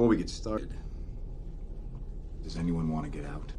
Before we get started, does anyone want to get out?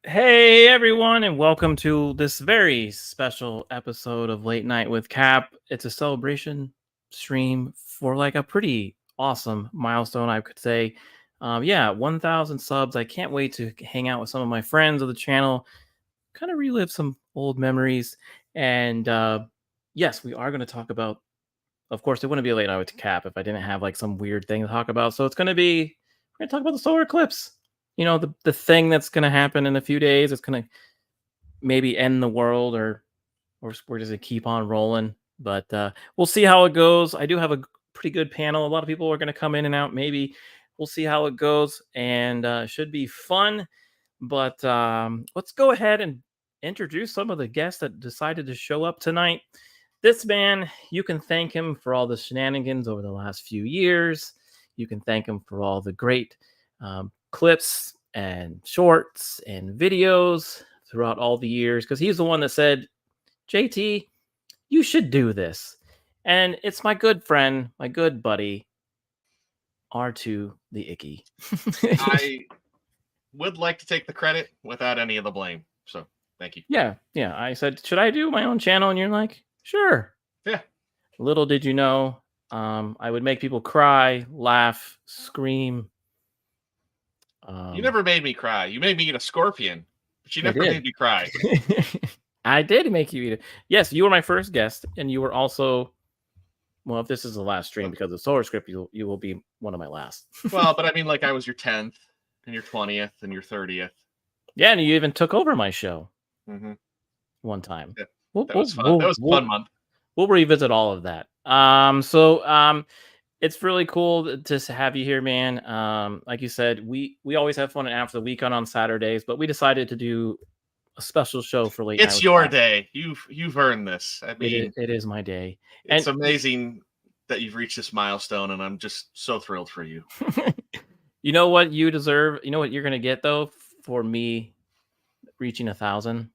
Hey everyone, and welcome to this very special episode of Late Night with Cap. It's a celebration stream for like a pretty awesome milestone, I could say. 1,000 subs. I can't wait to hang out with some of my friends of the channel, kind of relive some old memories. And yes, we are going to talk about, of course, it wouldn't be a Late Night with Cap if I didn't have like some weird thing to talk about. So we're going to talk about the solar eclipse. You know, the thing that's going to happen in a few days. It's going to maybe end the world, or does it keep on rolling? But we'll see how it goes. I do have a pretty good panel. A lot of people are going to come in and out. Maybe we'll see how it goes, and should be fun. But let's go ahead and introduce some of the guests that decided to show up tonight. This man, you can thank him for all the shenanigans over the last few years. You can thank him for all the great clips and shorts and videos throughout all the years, because he's the one that said, JT, you should do this. And it's my good friend, my good buddy, R2 the Icky. I would like to take the credit without any of the blame. So thank you. Yeah. I said, should I do my own channel? And you're like, sure. Yeah. Little did you know, I would make people cry, laugh, scream. You never made me cry. You made me eat a scorpion, but you never made me cry. I did make you eat it. Yes, you were my first guest, and you were also, well, if this is the last stream because of Solar Script, you will be one of my last. Well, but I mean, like, I was your 10th, and your 20th, and your 30th. Yeah, and you even took over my show one time. Yeah, that was fun. That was a fun month. We'll revisit all of that. It's really cool to have you here, man. Like you said, we always have fun after the weekend on Saturdays, but we decided to do a special show for late. It's your day. You've earned this. I mean, it is my day. It's amazing that you've reached this milestone, and I'm just so thrilled for you. You know what you deserve? You know what you're gonna get though for me reaching 1,000?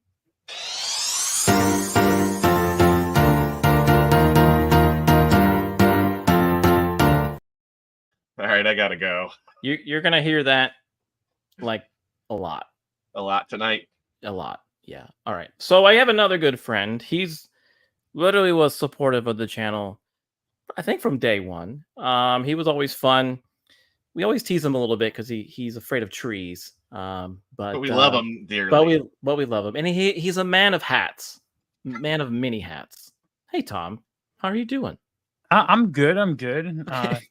All right, I gotta go. You're gonna hear that like a lot tonight. A lot, yeah. All right. So I have another good friend. He's literally was supportive of the channel, I think from day one. He was always fun. We always tease him a little bit because he's afraid of trees. But we love him dearly. But we love him, and he's a man of hats, man of many hats. Hey Tom, how are you doing? I'm good.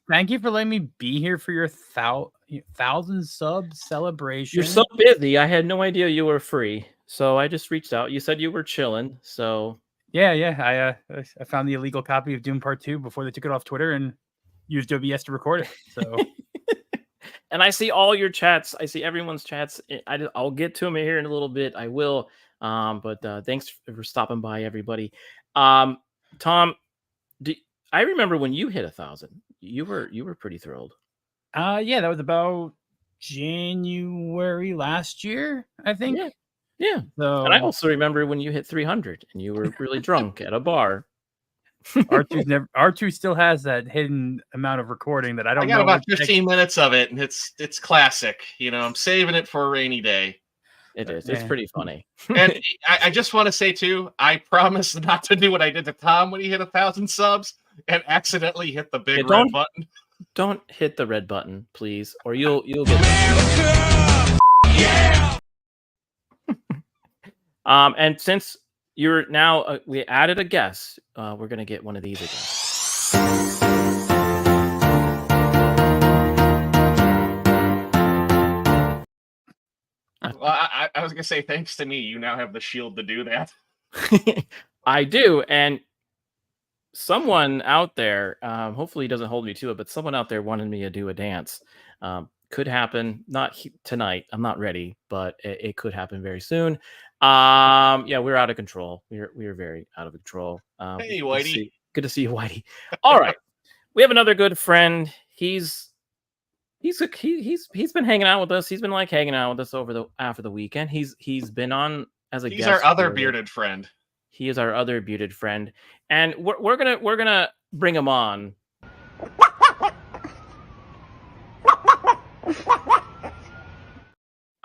Thank you for letting me be here for your 1,000 subs celebration. You're so busy. I had no idea you were free, so I just reached out. You said you were chilling, so yeah. I found the illegal copy of Doom Part 2 before they took it off Twitter and used OBS to record it. So, and I see all your chats. I see everyone's chats. I'll get to them here in a little bit. I will. But thanks for stopping by, everybody. Tom, I remember when you hit 1,000. You were pretty thrilled. Yeah, that was about January last year, I think. Yeah. So, and I also remember when you hit 300 and you were really drunk at a bar. R2 still has that hidden amount of recording that I got about 15 minutes of it, and it's classic. You know, I'm saving it for a rainy day. It is. It's pretty funny. And I just want to say too, I promise not to do what I did to Tom when he hit 1,000 subs and accidentally hit the big red button. Don't hit the red button, please, or you'll get. Yeah. And since you're now. We added a guest. We're gonna get one of these again. Well, I was gonna say, thanks to me, you now have the shield to do that. I do, and someone out there, hopefully he doesn't hold me to it, but someone out there wanted me to do a dance. Could happen, not tonight. I'm not ready, but it could happen very soon. Yeah, we're out of control. We're very out of control. Hey, Whitey. Good to see you, Whitey. All right, we have another good friend. He's been hanging out with us. He's been like hanging out with us after the weekend. He's been on as a guest. He's our other bearded friend. He is our other bearded friend, and we're gonna bring him on.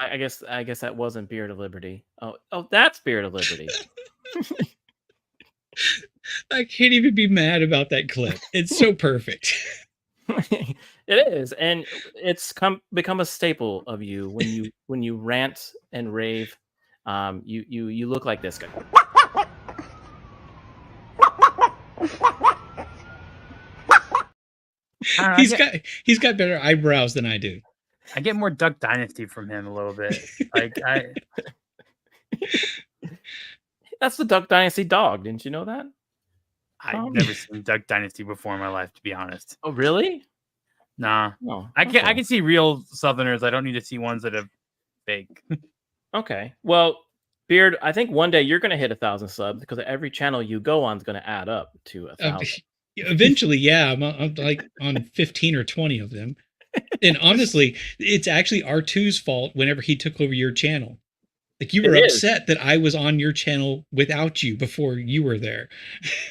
I guess that wasn't Beard of Liberty. Oh, that's Beard of Liberty. I can't even be mad about that clip. It's so perfect. It is, and it's become a staple of you when you rant and rave. You look like this guy. He's got better eyebrows than I do. I get more Duck Dynasty from him a little bit. That's the Duck Dynasty dog. Didn't you know that? I've never seen Duck Dynasty before in my life, to be honest. Oh, really? Nah. Oh, I can see real Southerners. I don't need to see ones that are fake. Okay. Well, Beard, I think one day you're going to hit 1,000 subs because every channel you go on is going to add up to 1,000. Eventually, yeah. I'm like on 15 or 20 of them. And honestly, it's actually R2's fault whenever he took over your channel. Like, you were upset that I was on your channel without you before you were there.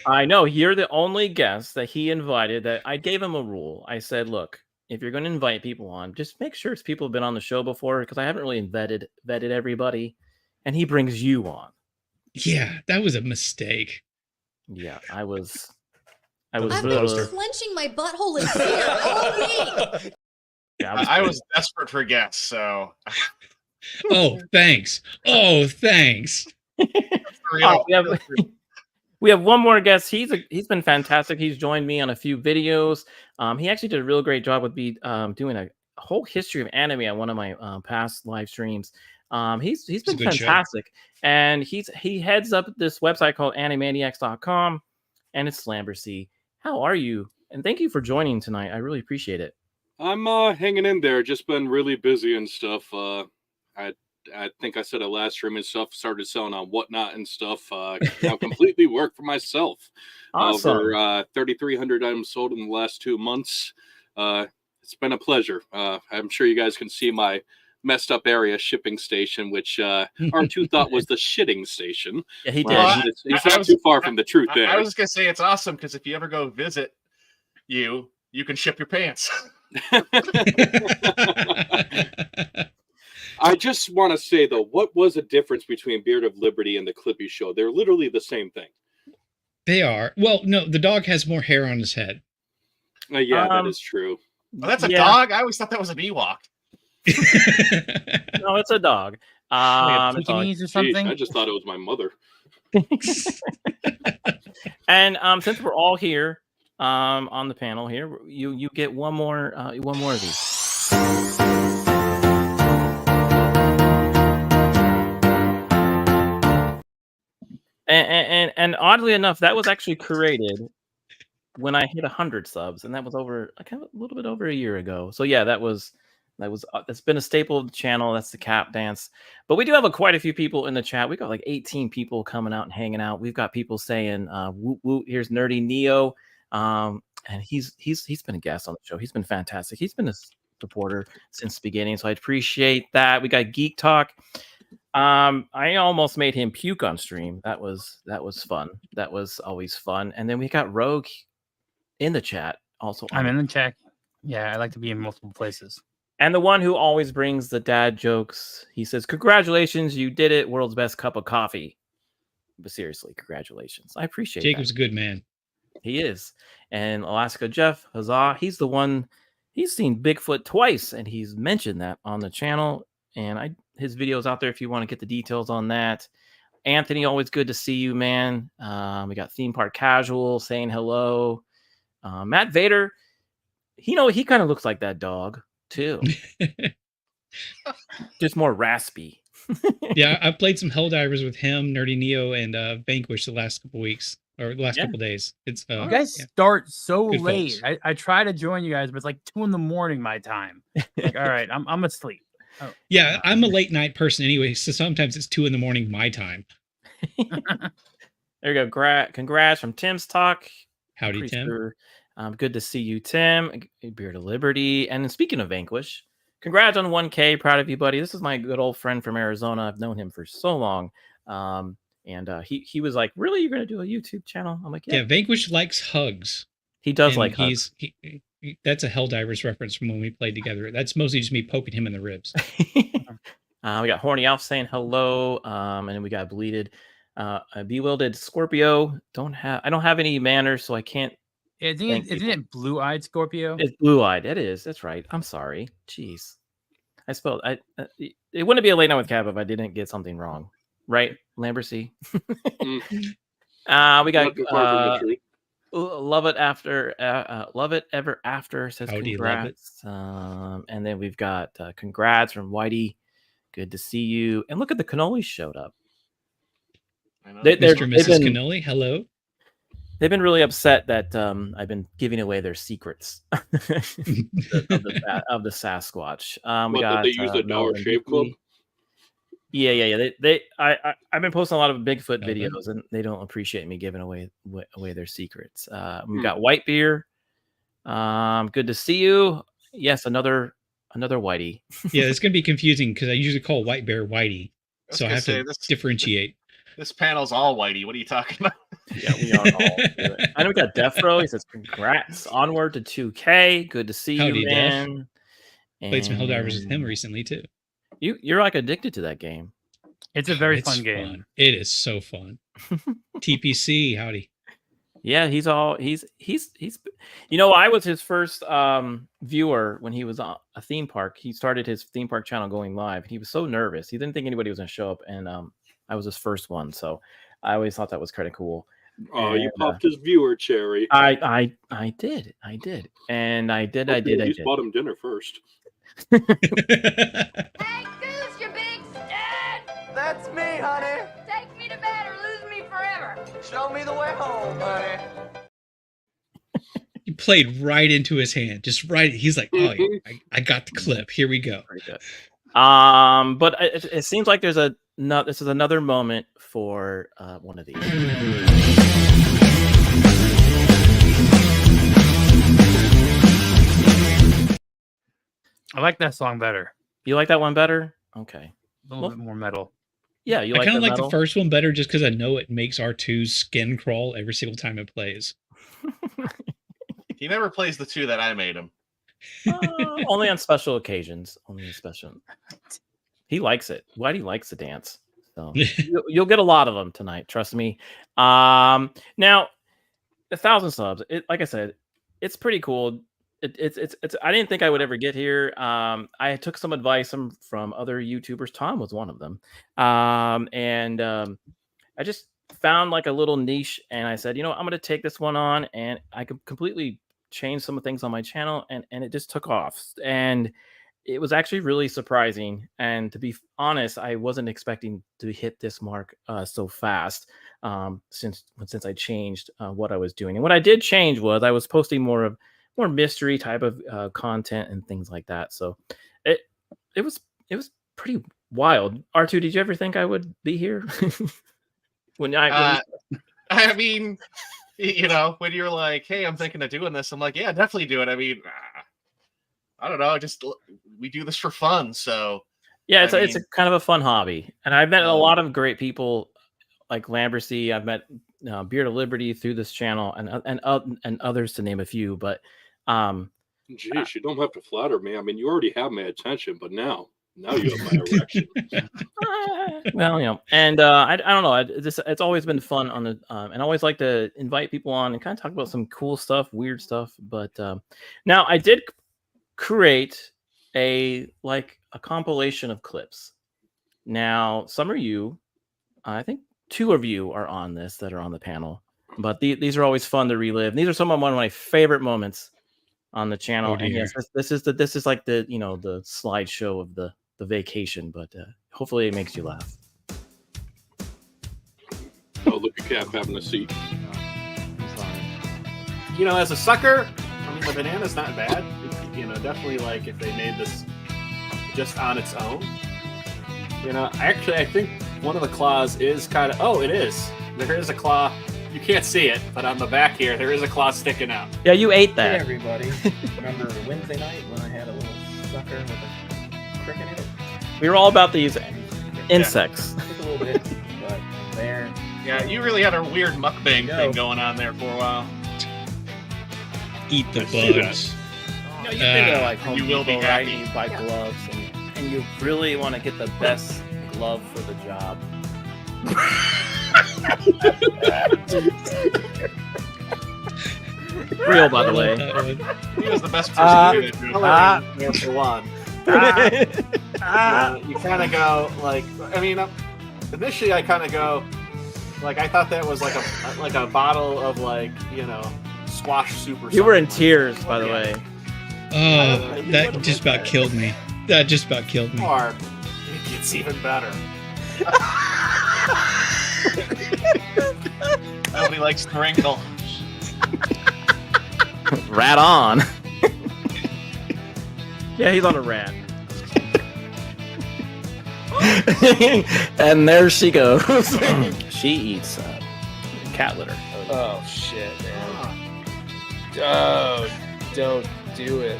I know. You're the only guest that he invited that I gave him a rule. I said, look, if you're going to invite people on, just make sure it's people who've been on the show before, because I haven't really vetted everybody. And he brings you on. Yeah, that was a mistake. Yeah, I was I've been clenching my butthole in fear all week. Yeah, I was desperate for guests, so. Oh, thanks. Oh, thanks. We have one more guest. He's been fantastic. He's joined me on a few videos. He actually did a real great job with me doing a whole history of anime on one of my past live streams. He's been fantastic, and he heads up this website called animaniacs.com, and it's Slambercy. How are you? And thank you for joining tonight. I really appreciate it. I'm hanging in there. Just been really busy and stuff. I think I said it last stream and stuff. Started selling on Whatnot and stuff. Now completely work for myself. Awesome. Over 3,300 items sold in the last 2 months. It's been a pleasure. I'm sure you guys can see my messed up area shipping station, which R2 thought was the shitting station. Yeah, he did. Well, he's not too far from the truth there. I was gonna say it's awesome because if you ever go visit you can ship your pants. I just want to say, though, what was the difference between Beard of Liberty and the Clippy Show? They're literally the same thing. They are. Well, no, the dog has more hair on his head. Yeah, that is true. Oh, that's a dog? I always thought that was an Ewok. No, it's a dog. Pekingese or something? Jeez, I just thought it was my mother. And since we're all here on the panel here, you get one more of these. And oddly enough, that was actually created when I hit 100 subs, and that was over a little bit over a year ago. So yeah, that's been a staple of the channel. That's the cap dance. But we do have quite a few people in the chat. We got like 18 people coming out and hanging out. We've got people saying woot woot. Here's Nerdy Neo, and he's been a guest on the show. He's been fantastic. He's been a supporter since the beginning, so I appreciate that. We got Geek Talk. I almost made him puke on stream. That was fun. That was always fun. And then we got Rogue in the chat also. I'm in the chat. Yeah, I like to be in multiple places. And the one who always brings the dad jokes. He says, "Congratulations, you did it. World's best cup of coffee." But seriously, congratulations. I appreciate Jacob's that. a good man. He is. And Alaska Jeff, huzzah. He's the one. He's seen Bigfoot twice, and he's mentioned that on the channel. And his video's out there if you want to get the details on that. Anthony, always good to see you, man. We got Theme Park Casual saying hello. Matt Vader, he kind of looks like that dog too. Just more raspy. Yeah, I've played some Helldivers with him, Nerdy Neo, and Vanquish the last couple weeks or the last couple days. It's you guys start so Good late. folks. I try to join you guys, but it's like 2 a.m. my time. Like, all right, I'm asleep. Oh. Yeah, I'm a late night person anyway, so sometimes it's 2 a.m. my time. There you go. Congrats from Tim's Talk. Howdy, Tim. Sure, good to see you, Tim. Beard of Liberty. And then speaking of Vanquish, congrats on 1K. Proud of you, buddy. This is my good old friend from Arizona. I've known him for so long. And he was like, "Really, you're going to do a YouTube channel?" I'm like, Yeah, Vanquish likes hugs. He does And like hugs. That's a Helldivers reference from when we played together. That's mostly just me poking him in the ribs. We got Horny Alf saying hello. And then we got Bleeded. Bewildered Scorpio. I don't have any manners, so I can't. Isn't it Blue-Eyed Scorpio? It's Blue-Eyed. It is. That's right. I'm sorry. Jeez. I spelled. It wouldn't be a late night with Cap if I didn't get something wrong, right, Lambercy? We got Love It After. Love It Ever After says Howdy, congrats. And then we've got congrats from Whitey. Good to see you. And look at the cannolis showed up. Mr. and Mrs. Cannoli, hello. They've been really upset that I've been giving away their secrets of the Sasquatch. We got, did they use the Dollar Shave Club? Yeah. I've been posting a lot of Bigfoot videos, and they don't appreciate me giving away their secrets. We got White Beer. Good to see you. Yes, another Whitey. Yeah, it's gonna be confusing because I usually call White Bear Whitey, so I have to differentiate. This panel's all Whitey. What are you talking about? Yeah, we are all. I know we got Death Row. He says, "Congrats, onward to 2K. Good to see you, man." Played some Helldivers with him recently too. You're like addicted to that game. It's a very fun game. It is so fun. TPC, howdy. Yeah, he's. I was his first viewer when he was on a theme park. He started his theme park channel going live. He was so nervous. He didn't think anybody was gonna show up, and I was his first one, so I always thought that was kind of cool. Oh, you popped his viewer cherry. I did, and I did. You bought him dinner first. Hey, Goose, you big stud! That's me, honey. Take me to bed or lose me forever. Show me the way home, honey. You played right into his hand, just right. He's like, "Oh, I got the clip. Here we go." But it seems like this is another moment for one of these. I like that song better. You like that one better? Okay. A little bit more metal. Yeah, you I like kind of like metal? the first one better just because I know it makes R2's skin crawl every single time it plays. He never plays the 2 that I made him. Only on special occasions. He likes it. Whitey likes to dance. So you'll get a lot of them tonight. Trust me. Now, 1,000 subs. Like I said, it's pretty cool. It's. I didn't think I would ever get here. I took some advice from other YouTubers. Tom was one of them. I just found like a little niche, and I said, I'm going to take this one on, and I could completely change some of the things on my channel, and it just took off. And it was actually really surprising. And to be honest, I wasn't expecting to hit this mark so fast since I changed what I was doing. And what I did change was I was posting more mystery type of content and things like that. So it was pretty wild. R2, did you ever think I would be here? I mean, when you're like, "Hey, I'm thinking of doing this," I'm like, "Yeah, definitely do it." I mean, I don't know. We do this for fun, so yeah, it's a kind of a fun hobby, and I've met a lot of great people like Lambercy. I've met Beard of Liberty through this channel, and others to name a few. But Jeez, you don't have to flatter me. I mean, you already have my attention, but now you have my erection. Well, and I don't know. It's always been fun on the, and I always like to invite people on and kind of talk about some cool stuff, weird stuff. But now I did create a compilation of clips. Now, some of you, I think two of you are on this that are on the panel, but these are always fun to relive. These are some of one of my favorite moments on the channel. And yes, this is like the the slideshow of the vacation, but hopefully it makes you laugh. Oh, look at Cap having a seat. You know, as a sucker, I mean, the banana's not bad. You know, definitely like if they made this just on its own. You know, actually, I think one of the claws is kind of. Oh, it is. There is a claw. You can't see it, but on the back here, there is a claw sticking out. Yeah, you ate that. Hey, everybody. Remember Wednesday night when I had a little sucker with a crick in it? We were all about these insects. Yeah, just a little bit, but there. Yeah, you really had a weird mukbang thing going on there for a while. Eat the bugs. No, you've been to like Home you will be Depot, right? happy. And you buy gloves, and you really want to get the best glove for the job. Real, by the way. He was the best person to do it. There for one. You kind of go like, I mean, initially I kind of go like, I thought that was like a bottle of like, you know, squash soup or something. You were in tears, by the way. Oh, that just about killed me. That just about killed me. Or it gets even better. Nobody likes the wrinkle. Rat on. Yeah, he's on a rat. And there she goes. She eats cat litter. Oh, shit, man. Oh, don't do it.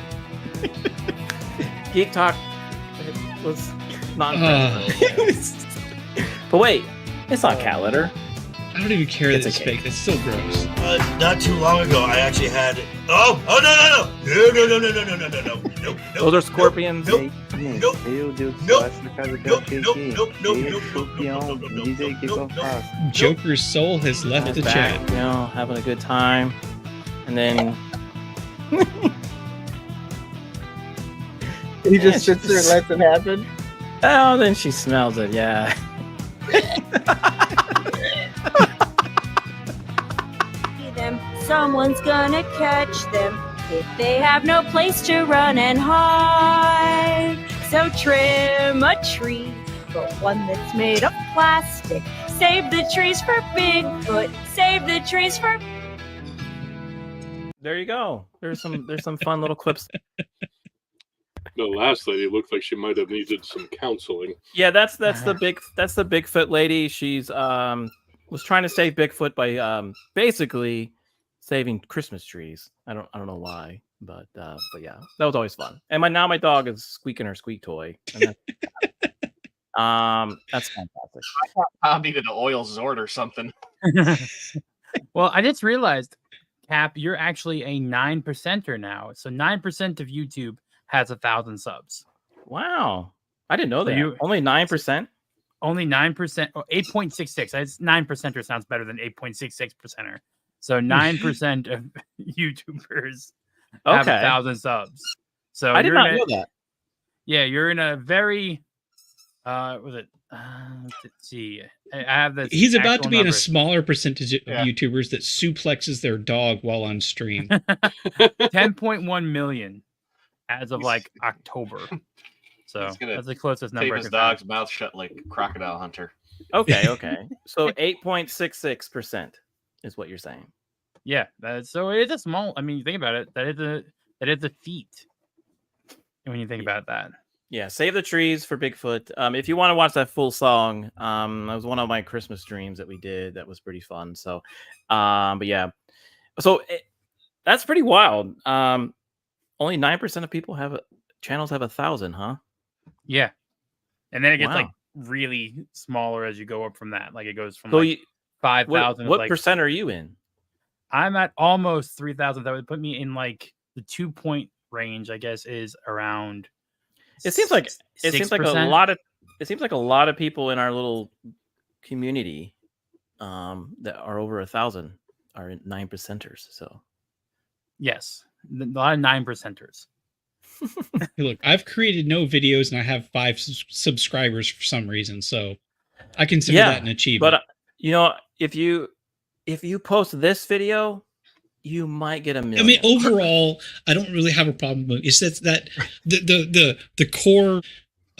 Geek Talk was not impressive. But wait, it's not cat litter. I don't even care It's that it's a cake. fake. That's so gross. Not too long ago, I actually had. Oh no! Those are scorpions. Nope. Joker's soul has left He's the back, chat. you know, having a good time, and then He just sits there and lets it happen. oh, then she smells it. Yeah. Them. Someone's gonna catch them if they have no place to run and hide. So trim a tree, but one that's made of plastic. Save the trees for Bigfoot. Save the trees for. There you go. There's some fun little clips. The last lady looked like she might have needed some counseling. Yeah, that's the Bigfoot lady. She's was trying to save Bigfoot by basically saving Christmas trees. I don't know why, but yeah, that was always fun. And now my dog is squeaking her squeak toy. And that's fantastic. I thought Tom needed an oil Zord or something. Well, I just realized, Cap, you're actually a 9%er now. So 9% of YouTube has 1,000 subs. Wow, I didn't know So that. Only 9%. Only 9%, or 8.66. 9%er sounds better than 8.66%er. So 9% of YouTubers have 1,000 subs. So I did not know that. Yeah, you're in a very was it? Let's see. I have this. He's about actual to be in a numbers. smaller percentage of YouTubers that suplexes their dog while on stream. 10.1 million as of like October. So that's the closest number. Tape I his could find. dog's mouth shut like Crocodile Hunter. Okay. So 8.66% is what you're saying. Yeah, so it is a small. I mean, you think about it. That is a feat. When you think about that. Yeah, Save the Trees for Bigfoot. If you want to watch that full song, that was one of my Christmas streams that we did. That was pretty fun. So, but yeah, so that's pretty wild. Only 9% of people channels have 1,000, huh? Yeah, and then it gets like really smaller as you go up from that. Like it goes from so 5,000. What percent are you in? I'm at almost 3,000. That would put me in like the 2-point range. I guess is around. It seems like 6%. It seems like a lot of people in our little community that are over 1,000 are 9%ers. So yes, a lot of 9%ers. Hey, look, I've created no videos and I have 5 subscribers for some reason, so I consider that an achievement. You know, if you post this video, you might get 1 million. I mean, overall, I don't really have a problem with it. It's that the core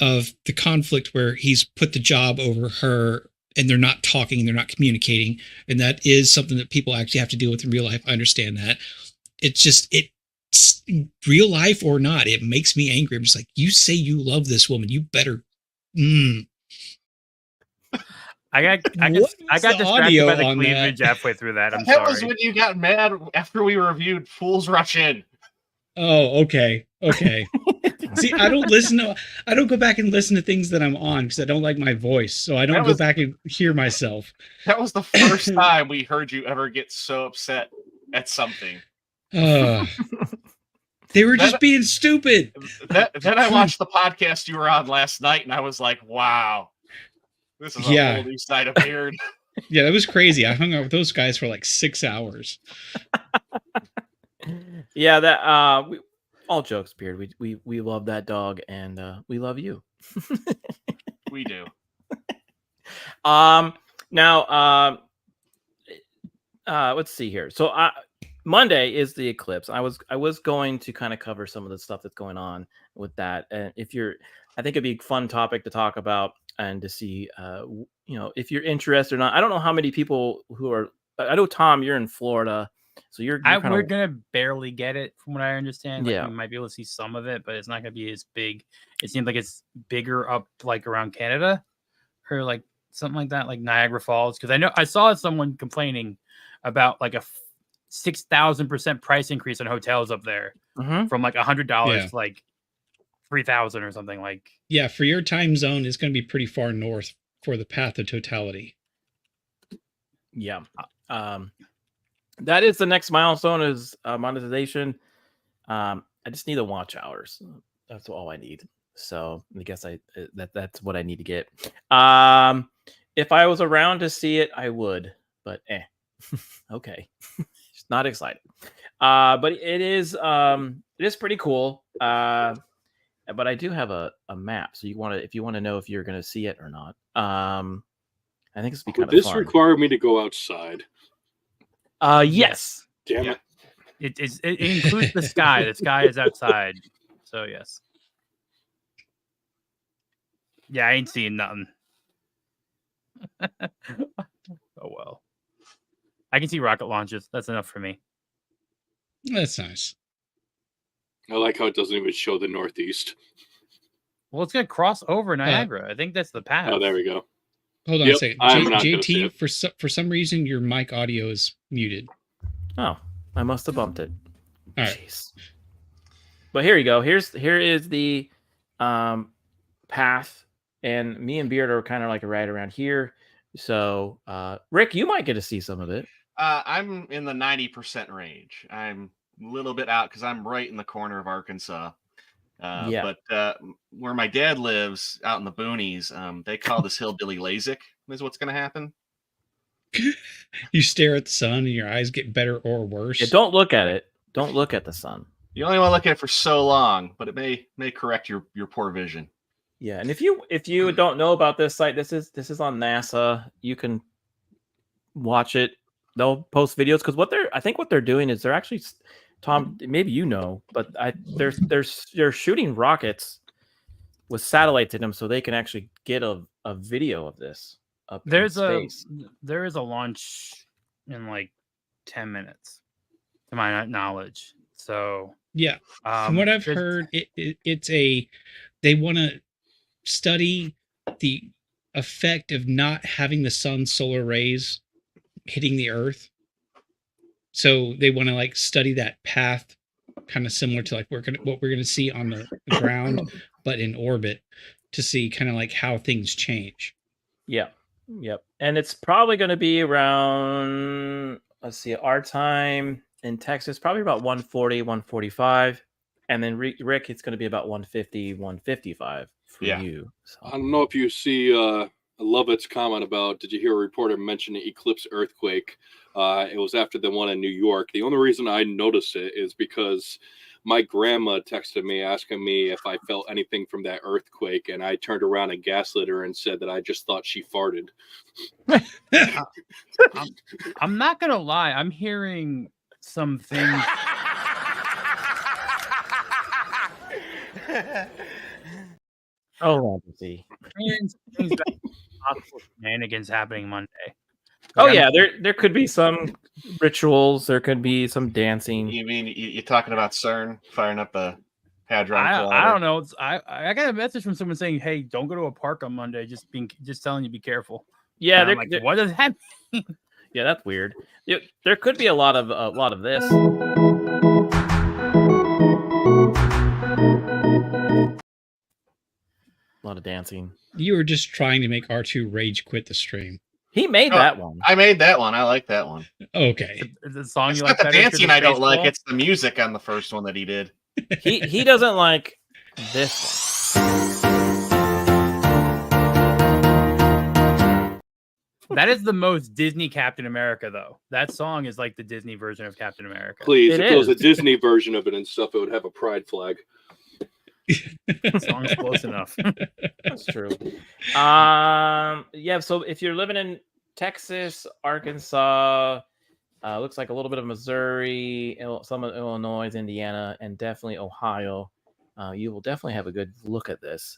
of the conflict where he's put the job over her and they're not talking, they're not communicating, and that is something that people actually have to deal with in real life. I understand that. It's just it's real life or not, it makes me angry. I'm just like, you say you love this woman, you better. I got distracted by the cleavage halfway through that. I'm sorry. That was when you got mad after we reviewed Fools Rush In. Oh, okay. See, I don't go back and listen to things that I'm on because I don't like my voice. So I don't go back and hear myself. That was the first time we heard you ever get so upset at something. They were just being stupid. Then I watched the podcast you were on last night and I was like, wow. This is a whole new side of Beard. Yeah, that was crazy. I hung out with those guys for like 6 hours. Yeah, that all jokes, Beard. We love that dog and we love you. We do. Now let's see here. So Monday is the eclipse. I was going to kind of cover some of the stuff that's going on with that. And I think it'd be a fun topic to talk about and to see, if you're interested or not. I don't know how many people who are. I know, Tom, you're in Florida, so we're gonna barely get it from what I understand. Like, yeah, we might be able to see some of it, but it's not gonna be as big. It seems like it's bigger up like around Canada or like something like that, like Niagara Falls. Because I saw someone complaining about like a 6,000% price increase on hotels up there from like $100 to like 3,000 or something. Like, yeah, for your time zone, it's going to be pretty far north for the path of totality. Yeah, that is the next milestone is monetization. I just need the watch hours. That's all I need. So I guess that's what I need to get. If I was around to see it, I would, but okay. Just not excited. But it is pretty cool. But I do have a map, so if you want to know if you're going to see it or not. I think it's be kind of fun. Would this require me to go outside? Yes. Damn it. It includes the sky. The sky is outside. So yes. Yeah, I ain't seeing nothing. Oh well. I can see rocket launches. That's enough for me. That's nice. I like how it doesn't even show the Northeast. Well, it's gonna cross over Niagara. I think that's the path. Oh, there we go. Hold on a second. JT, for some reason, your mic audio is muted. Oh, I must have bumped it. All right. Jeez. But here you go. Here is the path, and me and Beard are kind of like right around here. So, Rick, you might get to see some of it. I'm in the 90% range. I'm a little bit out because I'm right in the corner of Arkansas. But where my dad lives out in the boonies, they call this hillbilly LASIK. Is what's going to happen. You stare at the sun and your eyes get better or worse. Yeah, don't look at it. Don't look at the sun. You only want to look at it for so long, but it may correct your poor vision. Yeah, and if you don't know about this site, this is on NASA. You can watch it. They'll post videos because I think what they're doing is they're actually, Tom, maybe you know, but they're shooting rockets with satellites in them so they can actually get a video of this. There is a launch in like 10 minutes, to my knowledge. So yeah, from what I've heard, they want to study the effect of not having the sun's solar rays hitting the Earth. So they want to like study that path, kind of similar to like what we're gonna see on the ground, but in orbit, to see kind of like how things change. Yeah. Yep. And it's probably going to be around, let's see, our time in Texas, probably about 140, 145. And then Rick, it's going to be about 150, 155 for you. So. I don't know if you see Lovett's comment about, did you hear a reporter mention the Eclipse earthquake? It was after the one in New York. The only reason I noticed it is because my grandma texted me asking me if I felt anything from that earthquake, and I turned around and gaslit her and said that I just thought she farted. I'm not gonna lie. I'm hearing some things. Oh, see. Things about possible shenanigans happening Monday. Oh yeah, there could be some rituals. There could be some dancing. You mean you're talking about CERN firing up a hadron collider? I don't know. I got a message from someone saying, "Hey, don't go to a park on Monday. Just telling you, be careful." Yeah, I'm like, what does that mean? Yeah, that's weird. There could be a lot of this. A lot of dancing. You were just trying to make R2 rage quit the stream. He made that one. I made that one. I like that one. Okay. The song It's you not like the dancing I don't baseball? like. It's the music on the first one that he did. He doesn't like this one. That is the most Disney Captain America, though. That song is like the Disney version of Captain America. Please, if it was a Disney version of it and stuff, it would have a pride flag. Song's close enough. That's true. Yeah. So if you're living in Texas, Arkansas, looks like a little bit of Missouri, some of Illinois, Indiana, and definitely Ohio, you will definitely have a good look at this.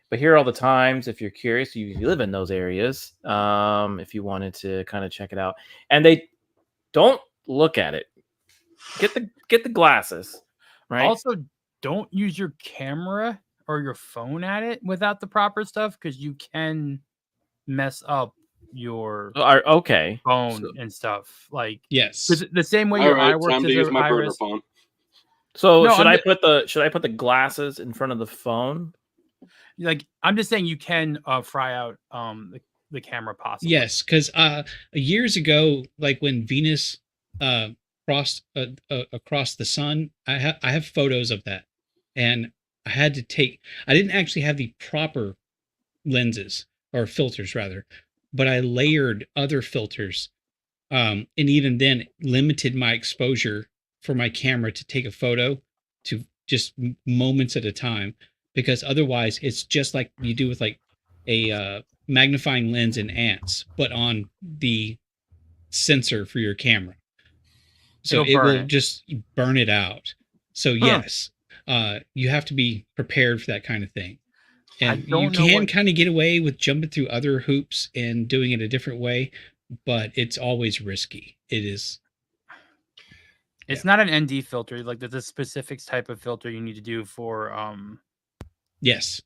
But here are all the times if you're curious, you live in those areas. If you wanted to kind of check it out, and they don't look at it. Get the glasses, right? Also, don't use your camera or your phone at it without the proper stuff, because you can mess up your phone and stuff. Like, yes, the same way your eye works. Time to use my burner phone. So no, should I put the glasses in front of the phone? Like, I'm just saying you can fry out the camera possibly. Yes, because years ago, like when Venus crossed across the sun, I have photos of that, and I didn't actually have the proper lenses or filters rather, but I layered other filters, and even then limited my exposure for my camera to take a photo to just moments at a time. Because otherwise, it's just like you do with like a magnifying lens in ants, but on the sensor for your camera. So it will just burn it out. So yes, you have to be prepared for that kind of thing. And you can kind of get away with jumping through other hoops and doing it a different way, but it's always risky. It is. It's not an ND filter. Like, there's a specific type of filter you need to do for Yes.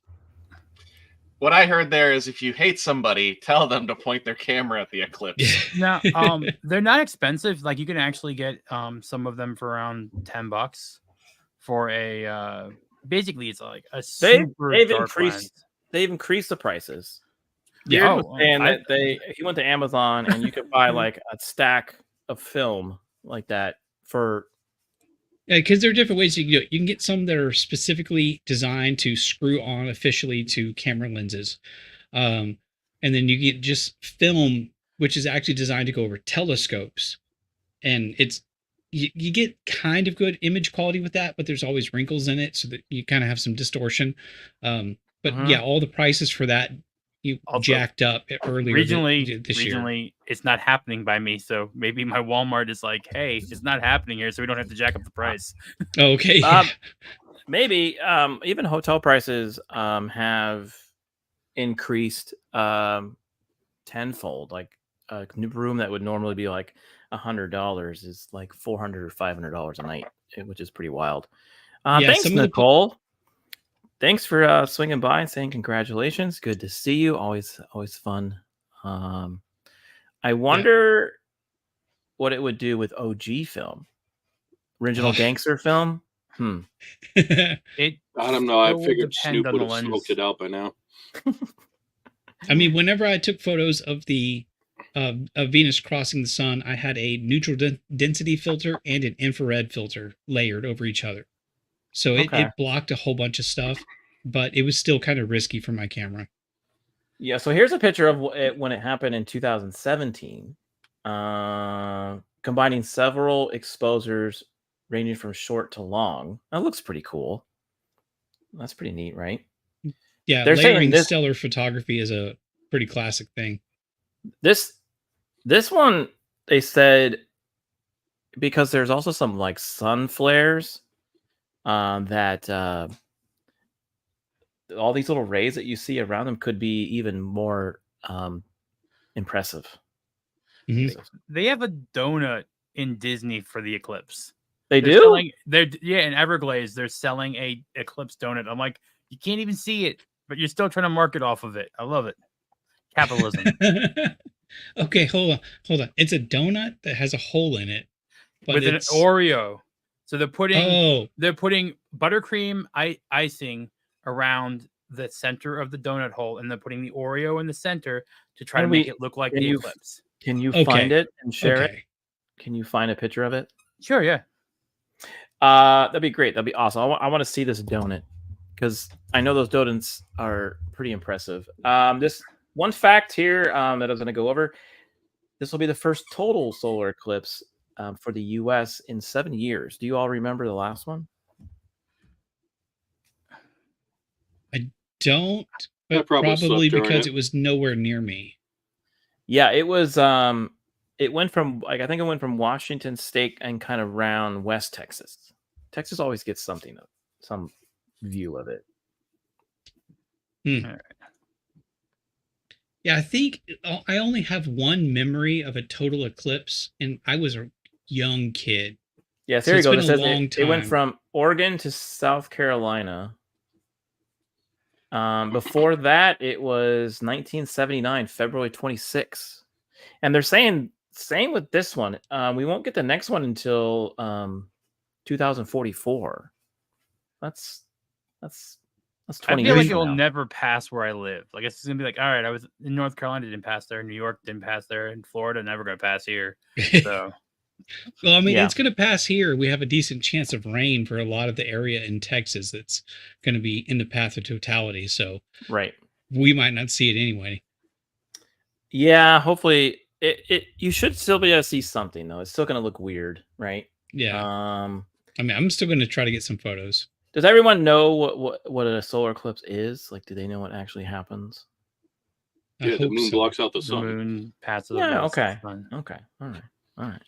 What I heard there is if you hate somebody, tell them to point their camera at the Eclipse. Now, they're not expensive. Like, you can actually get some of them for around $10 for a basically it's like a super they've increased the prices. And he went to Amazon and you could buy like a stack of film like that for. Yeah, because there are different ways you can do it. You can get some that are specifically designed to screw on officially to camera lenses. And then you get just film, which is actually designed to go over telescopes. And you get kind of good image quality with that, but there's always wrinkles in it so that you kind of have some distortion. But yeah, all the prices for that you also jacked up earlier this year. Regionally, it's not happening by me, so maybe my Walmart is like, "Hey, it's not happening here, so we don't have to jack up the price." Okay. Maybe even hotel prices have increased tenfold. Like a new room that would normally be like $100 is like $400 or $500 a night, which is pretty wild. Thanks, Nicole. Thanks for swinging by and saying congratulations. Good to see you. Always fun. I wonder what it would do with OG film, original gangster film. I don't know. I figured Snoop would have smoked it out by now. I mean, whenever I took photos of the of Venus crossing the sun, I had a neutral density filter and an infrared filter layered over each other. So it blocked a whole bunch of stuff, but it was still kind of risky for my camera. Yeah, so here's a picture of it when it happened in 2017. Combining several exposures ranging from short to long. That looks pretty cool. That's pretty neat, right? Yeah, They're saying layering this stellar photography is a pretty classic thing. this one they said because there's also some like sun flares that all these little rays that you see around them could be even more impressive. They have a donut in Disney for the Eclipse. They're do? Selling, in Everglades, they're selling a Eclipse donut. I'm like, you can't even see it, but you're still trying to market off of it. I love it. Capitalism. Okay, hold on. It's a donut that has a hole in it, but with an Oreo. So they're putting buttercream icing around the center of the donut hole, and they're putting the Oreo in the center to try to make it look like the Eclipse. Can you find it and share it? Can you find a picture of it? Sure, yeah. That'd be great. That'd be awesome. I want to see this donut because I know those donuts are pretty impressive. This one fact here that I was going to go over. This will be the first total solar eclipse for the U.S. in 7 years. Do you all remember the last one? I don't, but probably because it was nowhere near me. Yeah, it was. It went from I think it went from Washington State and kind of around West Texas. Texas always gets some view of it. All right. Yeah, I think I only have one memory of a total eclipse, and I was a young kid. Yes, there you go. It says it went from Oregon to South Carolina. Before that, it was 1979, February 26. And they're saying same with this one. We won't get the next one until 2044. That's 20 I feel years like from it'll now. never pass where I live. Like it's gonna be like, all right, I was in North Carolina, didn't pass there. New York didn't pass there, and Florida never gonna pass here. So, well, I mean, it's gonna pass here. We have a decent chance of rain for a lot of the area in Texas that's going to be in the path of totality. So, right, we might not see it anyway. Yeah, hopefully you should still be able to see something though. It's still going to look weird, right? Yeah. I mean, I'm still going to try to get some photos. Does everyone know what a solar eclipse is? Like, do they know what actually happens? Yeah, the moon blocks out the sun. The moon passes. Yeah. Okay. Okay. All right.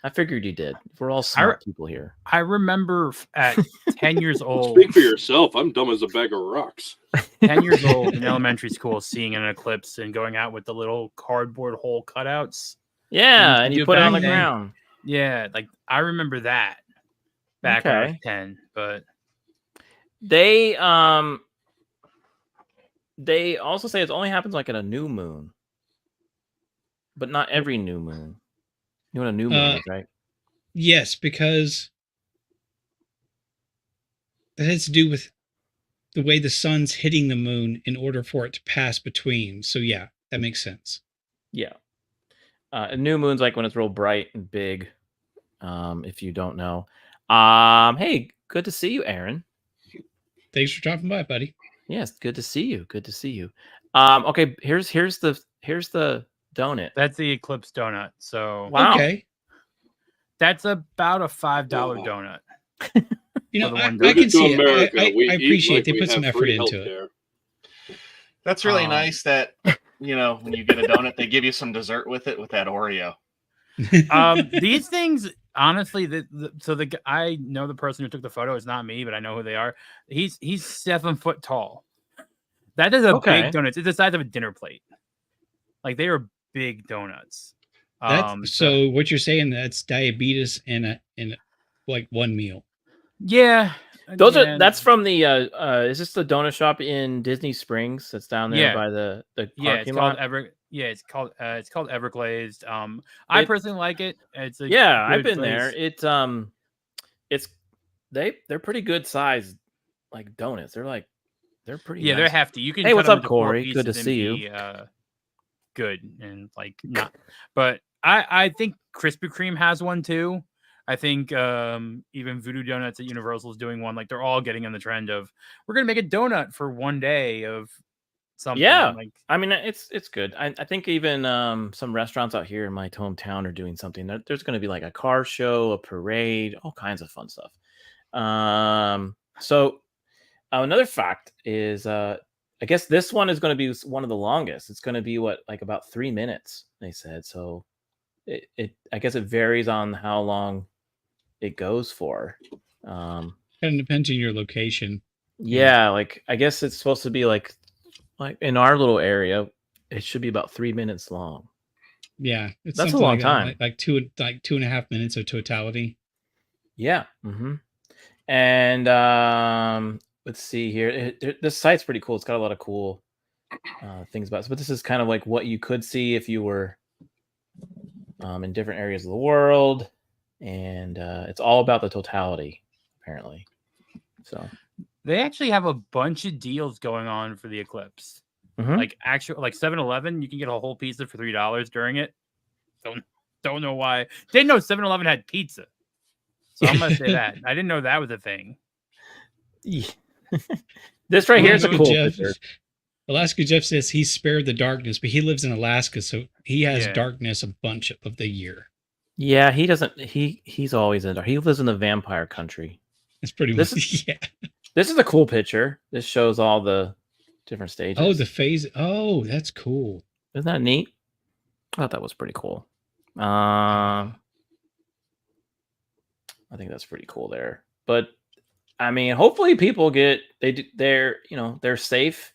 I figured you did. We're all smart people here. I remember at 10 years old. Speak for yourself. I'm dumb as a bag of rocks. 10 years old in elementary school, seeing an eclipse and going out with the little cardboard hole cutouts. Yeah, and you put it on the ground. Yeah, like I remember that back when I was 10. But they also say it only happens like at a new moon, but not every new moon. You know what a new moon is, right? Yes, because that has to do with the way the sun's hitting the moon in order for it to pass between. So yeah, that makes sense. Yeah. A new moon's like when it's real bright and big. If you don't know. Hey, good to see you, Aaron. Thanks for dropping by, buddy. Yes, good to see you. Good to see you. Okay, here's the donut. That's the Eclipse donut. So wow. Okay. That's about a $5 donut. You know, I can see it. I appreciate they put some effort into it. That's really nice that, you know, when you get a donut, they give you some dessert with it with that Oreo. These things, honestly, I know the person who took the photo. It's not me, but I know who they are. He's 7 foot tall. That is a big donut. It's the size of a dinner plate. Like they are big donuts. So what you're saying, that's diabetes in like one meal. Yeah. That's from the is this the donut shop in Disney Springs that's down there by the parking lot? It's called Everglades. I personally like it. It's I've been there. They're pretty good size like donuts. They're pretty nice. They're hefty. You can Hey, what's up, Corey? Good to see you. Good and like not, but I think Krispy Kreme has one too. I think even Voodoo Donuts at Universal is doing one. Like they're all getting in the trend of we're gonna make a donut for one day of something. Yeah, Like, I mean it's good. I think even some restaurants out here in my hometown are doing something. There's going to be like a car show, a parade, all kinds of fun stuff. So another fact is I guess this one is going to be one of the longest. It's going to be like about 3 minutes, they said. So it I guess it varies on how long it goes for. Kind of depends on your location. Yeah, like I guess it's supposed to be like in our little area, it should be about 3 minutes long. Yeah, it's That's a something long like time. like 2.5 minutes of totality. Yeah. And let's see here. This site's pretty cool. It's got a lot of cool things about it. But this is kind of like what you could see if you were in different areas of the world, and it's all about the totality, apparently. So they actually have a bunch of deals going on for the Eclipse. Like actual, like 7-Eleven, you can get a whole pizza for $3 during it. Don't know why. Didn't know 7-Eleven had pizza. So I'm gonna say that. I didn't know that was a thing. Yeah. This right here is a cool picture. Alaska Jeff says he's spared the darkness, but he lives in Alaska, so he has darkness a bunch of the year. Yeah, he doesn't. He's always in dark. He lives in the vampire country. It's pretty much. This is a cool picture. This shows all the different stages. Oh, the phase. Oh, that's cool. Isn't that neat? I thought that was pretty cool. I think that's pretty cool there. But I mean, hopefully people they're safe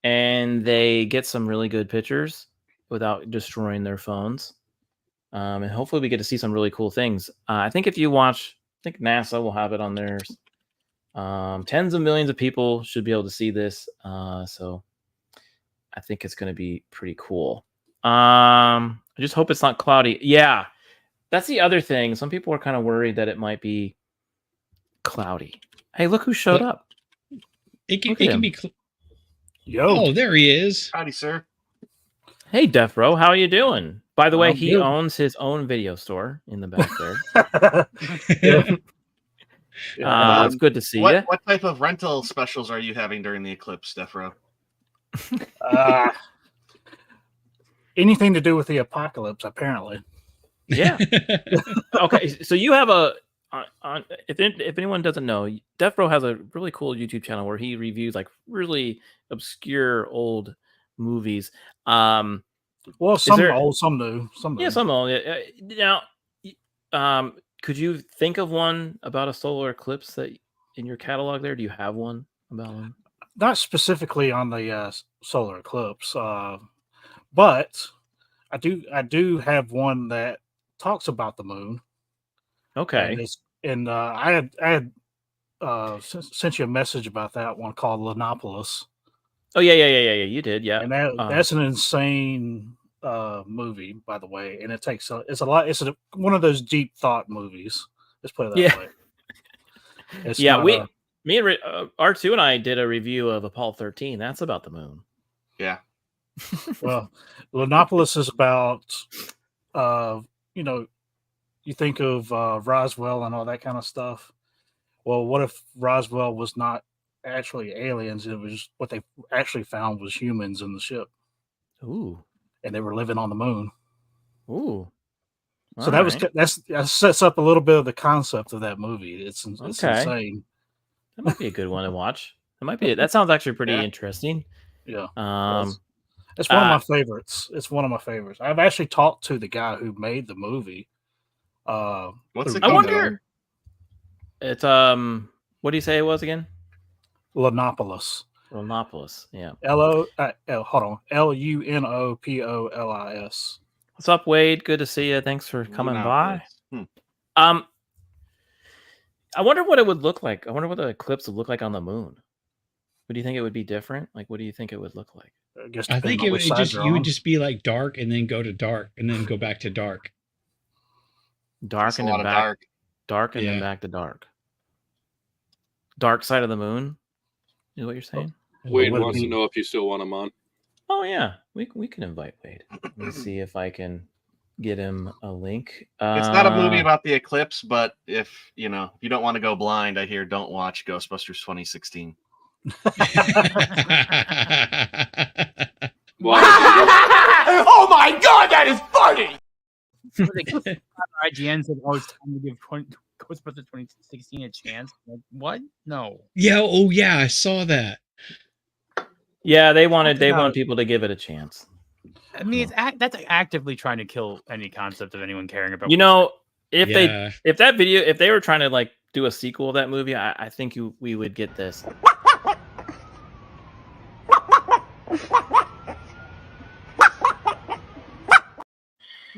and they get some really good pictures without destroying their phones. And hopefully we get to see some really cool things. I think if you watch, I think NASA will have it on theirs. Tens of millions of people should be able to see this. So I think it's going to be pretty cool. I just hope it's not cloudy. Yeah, that's the other thing. Some people are kind of worried that it might be cloudy. Hey, look who showed up. It can be. Yo. Oh, there he is. Howdy, sir. Hey, Death Row, how are you doing? By the way, he owns his own video store in the back there. It's good to see you. What type of rental specials are you having during the Eclipse, Death Row? Anything to do with the apocalypse, apparently. Yeah. Okay, so you have if anyone doesn't know, Death Row has a really cool YouTube channel where he reviews like really obscure old movies. Well, some old, some new, some new. Yeah, some old. Now, could you think of one about a solar eclipse that in your catalog there? Do you have one about one? Not specifically on the solar eclipse, but I do have one that talks about the moon. Okay. And I had sent you a message about that one called Lenopolis. Oh yeah. You did, yeah. And that's an insane movie, by the way. And it's one of those deep thought movies. Let's put it that way. Me and R2 and I did a review of Apollo 13. That's about the moon. Yeah. Well, Lenopolis is about you think of Roswell and all that kind of stuff. Well, what if Roswell was not actually aliens? It was what they actually found was humans in the ship. Ooh. And they were living on the moon. Ooh. So that sets up a little bit of the concept of that movie. It's insane. That might be a good one to watch. That sounds actually pretty interesting. Yeah. It's one of my favorites. It's one of my favorites. I've actually talked to the guy who made the movie. What's it called? I wonder. It's what do you say it was again? Lenopolis. Lenopolis. Yeah. Hold on. Lunopolis. What's up, Wade? Good to see you. Thanks for coming by. I wonder what it would look like. I wonder what the eclipse would look like on the moon. What do you think it would be different? Like, what do you think it would look like? I think it would would just be like dark and then go to dark and then go back to dark. Dark and then back. Dark and then back to dark. Dark side of the moon is what you're saying? Wade wants to know if you still want him on. Oh yeah, we can invite Wade. Let me see if I can get him a link. It's not a movie about the eclipse, but if you don't want to go blind, I hear don't watch Ghostbusters 2016. Oh my god, that is funny! IGN said, "Oh, it's time to give Ghostbusters 2016 a chance." Like, what? No. Yeah. Oh, yeah. I saw that. Yeah, they want people to give it a chance. I mean, that's actively trying to kill any concept of anyone caring about. You know, if they were trying to like do a sequel of that movie, I think we would get this.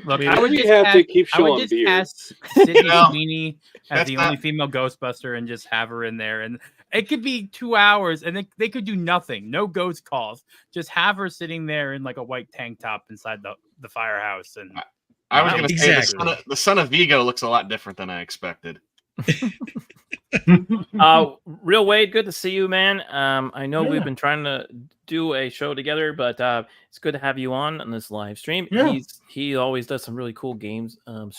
Look, I would just have to keep showing I would just beard. cast Sydney Sweeney as the only female Ghostbuster and just have her in there, and it could be 2 hours, and they could do nothing, no ghost calls, just have her sitting there in like a white tank top inside the firehouse. And I was going to say the son of Vigo looks a lot different than I expected. Real Wade, good to see you, man. I know we've been trying to do a show together, but it's good to have you on this live stream. Yeah. He always does some really cool games,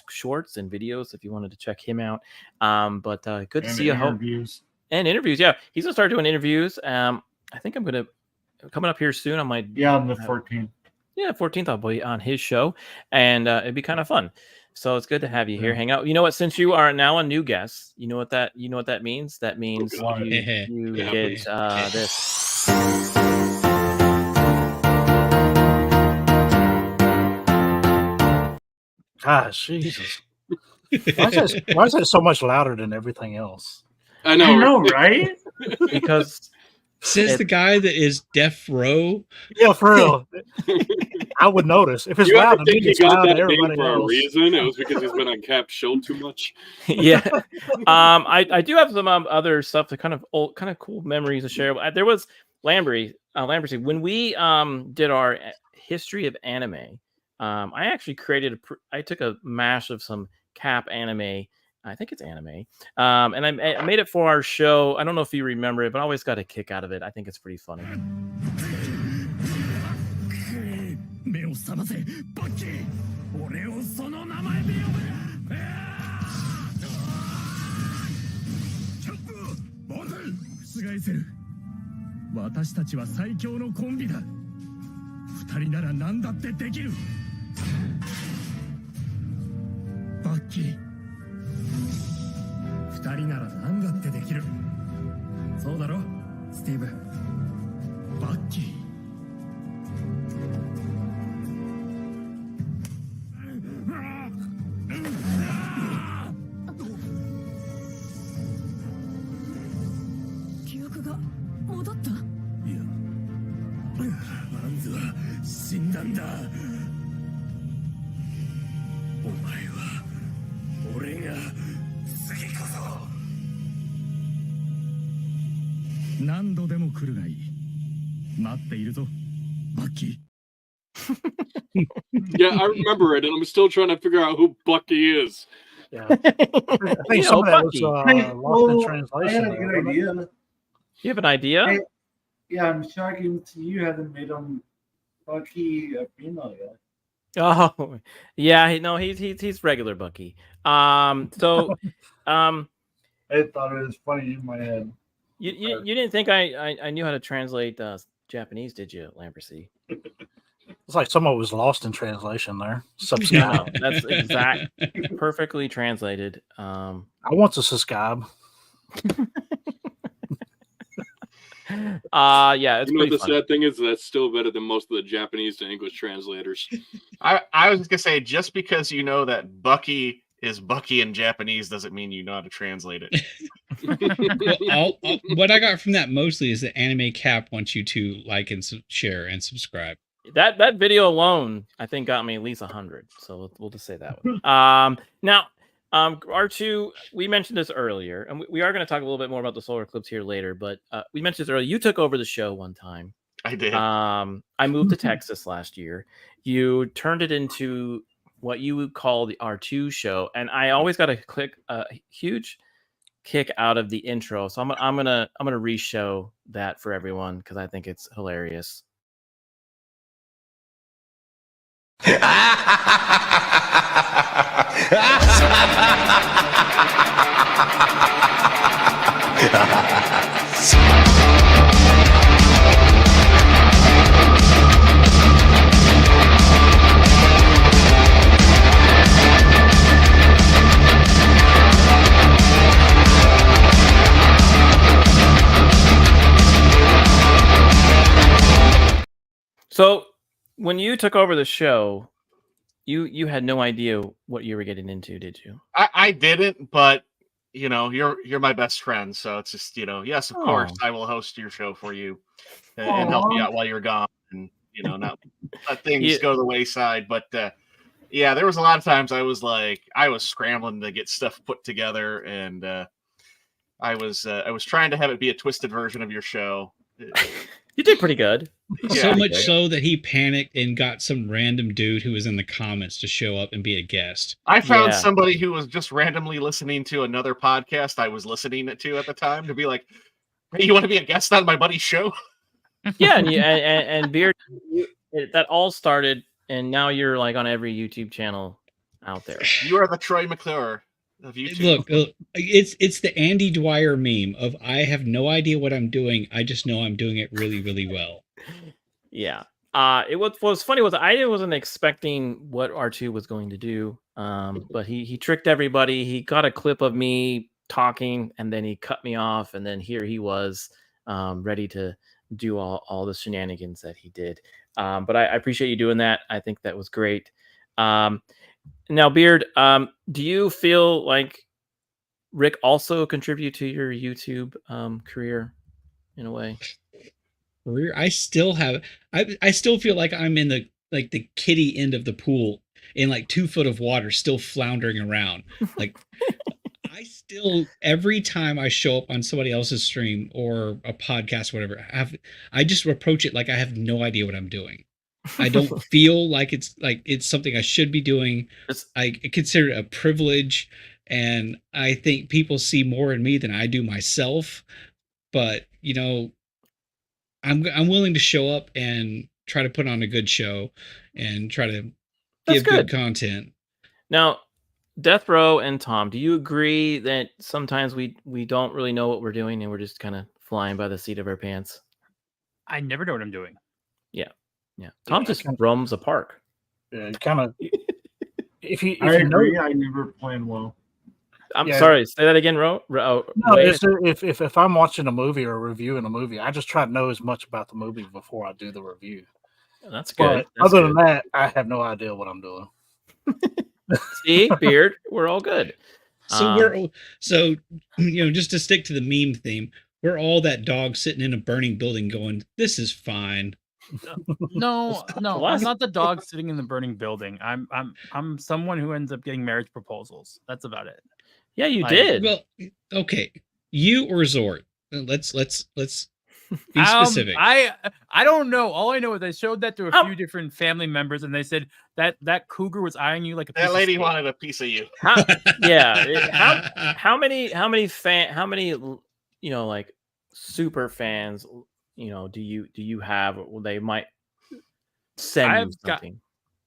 shorts and videos if you wanted to check him out. But good to see you. And interviews, yeah, he's gonna start doing interviews. I think I'm gonna coming up here soon. I might on the 14th. Yeah, 14th I'll be on his show, and it'd be kind of fun. So it's good to have you here, hang out. You know what? Since you are now a new guest, you know what that means. That means you get this. Gosh, Jesus! Why is that so much louder than everything else? I know, right? Because says the guy that is deaf row. Yeah, for real. I would notice if it's You loud. ever think he got that name everybody for a else. reason? It was because he's been on Cap's show too much. Yeah. I do have some other stuff to kind of cool memories to share. There was Lamberty when we did our history of anime. I actually created I took a mash of some Cap anime. I think it's anime. And I made it for our show. I don't know if you remember it, but I always got a kick out of it. I think it's pretty funny. Bucky. 2人なら何だってできる。そうだろ、スティーブ。バッキー。記憶が戻った？いや、アンズは死んだんだ。お前は俺が次こそ。何度でも来るがいい。待っているぞ、バッキー。 Yeah, I remember it, and I'm still trying to figure out who Bucky is. Yeah. I think some of that was lost in translation. I had a good idea. You have an idea? Yeah, I'm shocking to you haven't made him Bucky a female yet. Oh, yeah. No, he's regular Bucky. I thought it was funny in my head. You didn't think I knew how to translate Japanese, did you, Lambercy? It's like some of it was lost in translation there. No, that's exact, perfectly translated. I want to subscribe. Yeah, it's you know what the funny. sad thing is? That's still better than most of the Japanese to English translators. I was gonna say, just because you know that Bucky is Bucky in Japanese doesn't mean you know how to translate it. What I got from that mostly is that Anime Cap wants you to like and share and subscribe. That video alone, I think, got me at least 100. So we'll just say that one. Now, R2, we mentioned this earlier, and we are going to talk a little bit more about the solar eclipse here later. But we mentioned this earlier. You took over the show one time. I did. I moved to Texas last year. You turned it into what you would call the R2 show, and I always got a huge kick out of the intro. So I'm gonna re-show that for everyone because I think it's hilarious. So when you took over the show, you had no idea what you were getting into, did you? I didn't, but you're my best friend, so it's just yes, of course, I will host your show for you and help you out while you're gone, and not let things go to the wayside. But yeah, there was a lot of times I was scrambling to get stuff put together, and I was trying to have it be a twisted version of your show. You did pretty good. So much so that he panicked and got some random dude who was in the comments to show up and be a guest. I found somebody who was just randomly listening to another podcast I was listening to at the time to be like, "Hey, you want to be a guest on my buddy's show?" Yeah, and Beard, that all started, and now you're like on every YouTube channel out there. You are the Troy McClure of YouTube. Look, it's the Andy Dwyer meme of I have no idea what I'm doing. I just know I'm doing it really, really well. Yeah. It was funny was I wasn't expecting what R2 was going to do. But he tricked everybody. He got a clip of me talking, and then he cut me off, and then here he was, ready to do all the shenanigans that he did. But I appreciate you doing that. I think that was great. Now, Beard, do you feel like Rick also contributed to your YouTube career in a way? I still feel like I'm in the kiddie end of the pool in like 2 foot of water, still floundering around. Like I still, every time I show up on somebody else's stream or a podcast, whatever, I just approach it like I have no idea what I'm doing. I don't feel like it's something I should be doing. I consider it a privilege, and I think people see more in me than I do myself. But I'm willing to show up and try to put on a good show and try to give good content. Now, Death Row and Tom, do you agree that sometimes we don't really know what we're doing and we're just kind of flying by the seat of our pants? I never know what I'm doing. Yeah. Tom just roams a park. Yeah, kind of. I agree. I never plan well. I'm sorry. Say that again, No, if I'm watching a movie or reviewing a movie, I just try to know as much about the movie before I do the review. That's good. But other than that, I have no idea what I'm doing. See, Beard, we're all good. So just to stick to the meme theme, we're all that dog sitting in a burning building going, "This is fine." No, I'm not the dog sitting in the burning building. I'm someone who ends up getting marriage proposals. That's about it. Yeah, you did. Well, okay, you or Zort. Let's be specific. I don't know. All I know is I showed that to a few different family members, and they said that cougar was eyeing you like a piece that lady of wanted a piece of you. How many like super fans do you have? They might send you something.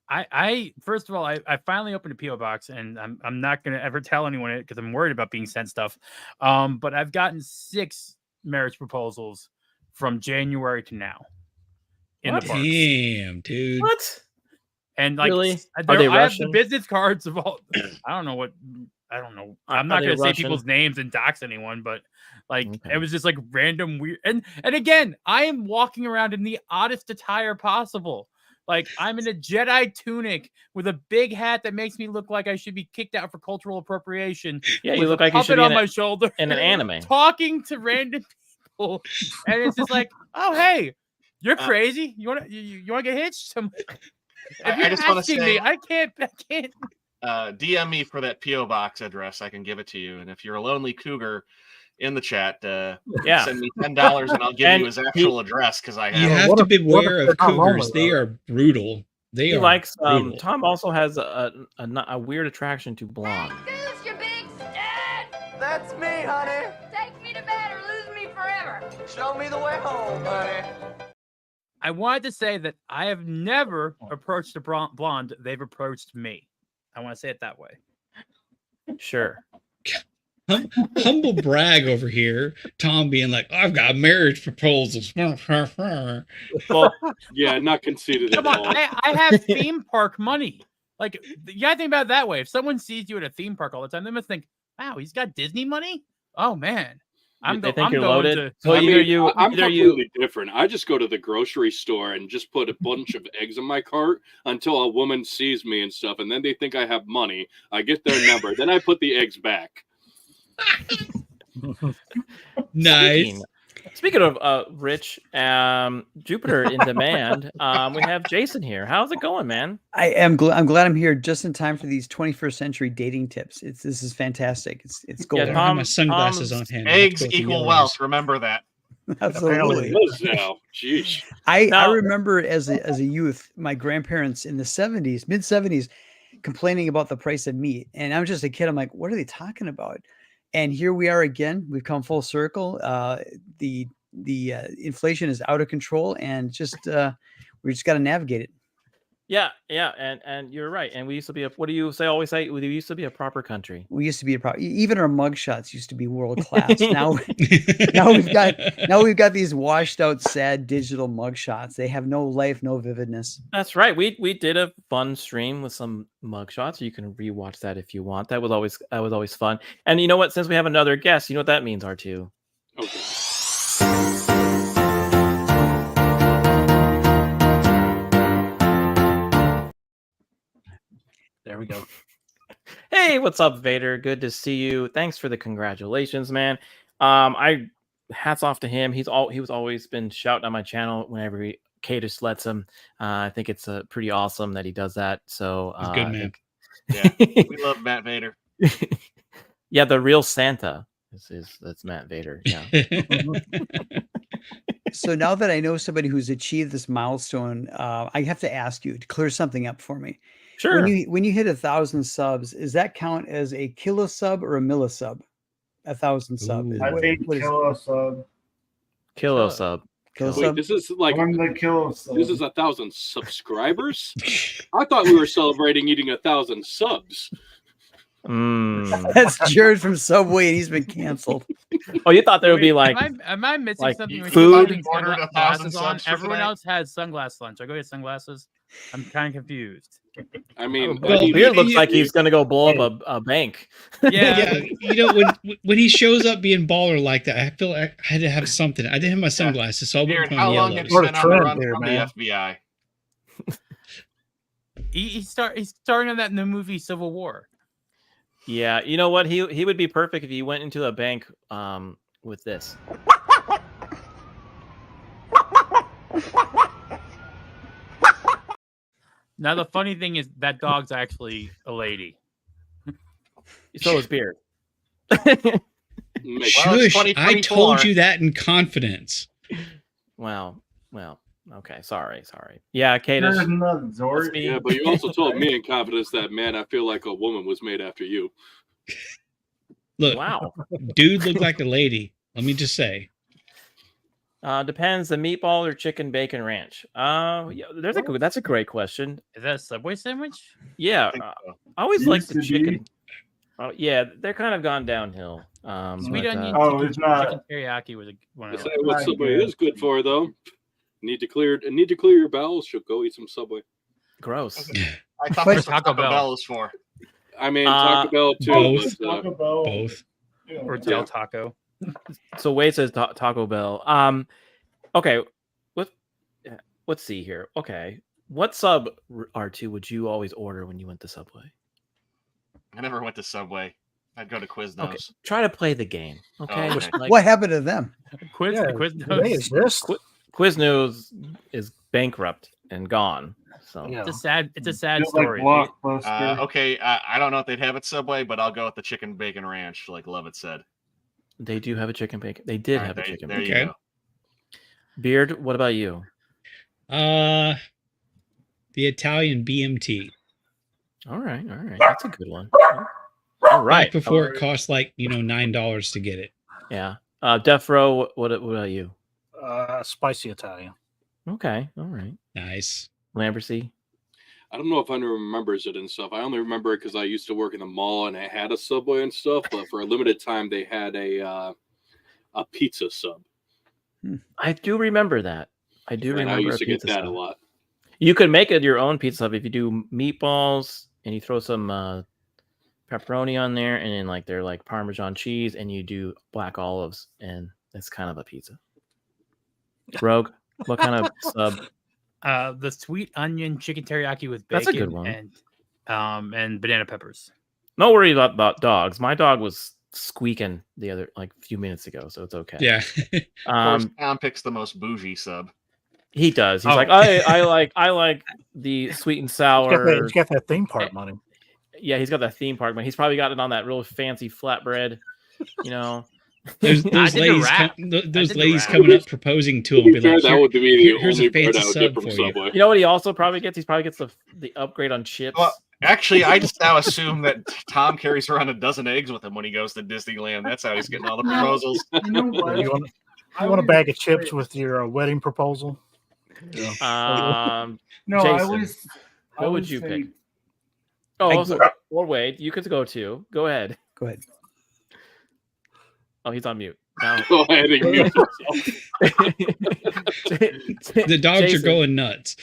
I first of all, I finally opened a PO box, and I'm not gonna ever tell anyone it because I'm worried about being sent stuff. But I've gotten 6 marriage proposals from January to now. In the parks. Damn, dude. What? And like, really? I have the business cards of all. I don't know. I'm not gonna say people's names and dox anyone, but like it was just like random weird. And again, I am walking around in the oddest attire possible. Like I'm in a Jedi tunic with a big hat that makes me look like I should be kicked out for cultural appropriation. Yeah, you look like you should be on my shoulder in an anime, talking to random people, and it's just like, oh hey, you're crazy. You want to get hitched? I just want to say, me, I can't. DM me for that PO box address. I can give it to you. And if you're a lonely cougar in the chat, send me $10 and I'll give you his actual address because I have. You have to beware of cougars. They are brutal. He likes. Tom also has a weird attraction to blonde. Goose, you big stud! That's me, honey. Take me to bed or lose me forever. Show me the way home, honey. I wanted to say that I have never approached a blonde. They've approached me. I want to say it that way. Sure. Humble brag over here. Tom being like, I've got marriage proposals. Well, yeah, not conceited at all. I have theme park money. Like, you gotta think about it that way. If someone sees you at a theme park all the time, they must think, wow, he's got Disney money? Oh, man. They think you're going loaded. to- So I'm either you. completely different. I just go to the grocery store and just put a bunch of eggs in my cart until a woman sees me and stuff, and then they think I have money. I get their number, then I put the eggs back. Nice. Speaking of rich, Jupiter in demand, we have Jason here. How's it going, man? I'm glad I'm here just in time for these 21st century dating tips. This is fantastic. It's gold. I don't have my sunglasses on hand. Eggs equal wealth. Remember that. Absolutely. Now, jeez. I remember as a youth, my grandparents in the 70s, mid 70s, complaining about the price of meat, and I'm just a kid. I'm like, what are they talking about? And here we are again. We've come full circle. The inflation is out of control, and we just got to navigate it. Yeah, and you're right. And we used to be what do you always say? We used to be a proper country. We used to be even our mugshots used to be world class. now we've got these washed out, sad digital mugshots. They have no life, no vividness. That's right. We did a fun stream with some mugshots. You can rewatch that if you want. That was always fun. And you know what? Since we have another guest, you know what that means, R2. Okay. There we go. Hey, what's up, Vader? Good to see you. Thanks for the congratulations, man. Hats off to him. He was always been shouting on my channel whenever Cadus lets him. I think it's pretty awesome that he does that. So He's good, man. Yeah, we love Matt Vader. Yeah, the real Santa. That's Matt Vader. Yeah. So now that I know somebody who's achieved this milestone, I have to ask you to clear something up for me. Sure. When you hit 1,000 subs, does that count as a kilo sub or a millisub? 1,000 sub. I think kilo sub. Kilo sub. Wait, this is like I'm the kilo sub. this is 1,000 subscribers. I thought we were celebrating eating 1,000 subs. That's Jared from Subway, and he's been canceled. Oh, you thought there would be like am I missing like something? When food? you Ordered 1,000 glasses on. subs for Everyone today? else had sunglass lunch. I go get sunglasses. I'm kind of confused. I mean, Well, Beard looks like he's gonna go blow up a bank. Yeah. When he shows up being baller like that, I feel like I had to have something. I didn't have my sunglasses, so I went Jared, on how long have yellows. you been on the run from the FBI? He's starring on that new movie Civil War. Yeah, you know what? He would be perfect if he went into a bank with this. Now the funny thing is that dog's actually a lady. So is Beard. Shush! I told you that in confidence. Well, okay. Sorry. Yeah, Cadus. Yeah, but you also told me in confidence that, man, I feel like a woman was made after you. Look, wow, dude looked like a lady. Let me just say. Depends, the meatball or chicken bacon ranch. Yeah, that's a great question. Is that a Subway sandwich? Yeah, think I always like the chicken. Oh yeah, they're kind of gone downhill. Sweet onion it's not. chicken teriyaki was one of That's those. not what Subway is good for, though. Need to clear your bowels. Should go eat some Subway. Gross. I thought that's what Taco Bell is for. I mean, Taco Bell too. Both. But, Both. Or Del Taco. So Wade says Taco Bell. Okay, let's see here. Okay, what sub R2 would you always order when you went to Subway? I never went to Subway. I'd go to Quiznos. Okay, try to play the game. Okay. Oh, okay. What happened to them? Quiznos is bankrupt and gone. So it's a sad Just story. like Blockbuster. Okay, I don't know if they'd have it Subway, but I'll go with the chicken bacon ranch, like Lovett said. they do have a chicken bacon. They did have a chicken there bacon. you go. Beard, what about you? The Italian BMT. All right. That's a good one. All right. Back before it cost like $9 to get it. Yeah. Death Row, what about you? Spicy Italian. Okay. All right. Nice. Lambercy. I don't know if anyone remembers it and stuff. I only remember it because I used to work in the mall and I had a Subway and stuff. But for a limited time, they had a pizza sub. I do remember that. I do remember. I used to get pizza that sub. a lot. You could make it your own pizza sub if you do meatballs and you throw some pepperoni on there, and then like they're like Parmesan cheese, and you do black olives, and it's kind of a pizza. Rogue, what kind of sub? The sweet onion chicken teriyaki with bacon. That's a good one. And banana peppers. No worry about dogs. My dog was squeaking the other like a few minutes ago, so it's okay. Yeah. Of course, Tom picks the most bougie sub. He does. He's like, I like the sweet and sour. He's got that theme park money. Yeah, he's got that theme park money. He's probably got it on that real fancy flatbread. You know, those ladies coming up proposing to him. Be like, that would be the here's only a fancy part I would sub get from for Subway. you. You know what he also probably gets? He probably gets the upgrade on chips. Well, actually, I just now assume that Tom carries around a dozen eggs with him when he goes to Disneyland. That's how he's getting all the proposals. You know what? You want a bag of chips with your wedding proposal? Yeah. No, Jason, what would you pick? Oh, or Wade, you could go too. Go ahead. Go ahead. Oh, he's on mute. Now, go ahead and mute The dogs Jason, are going nuts.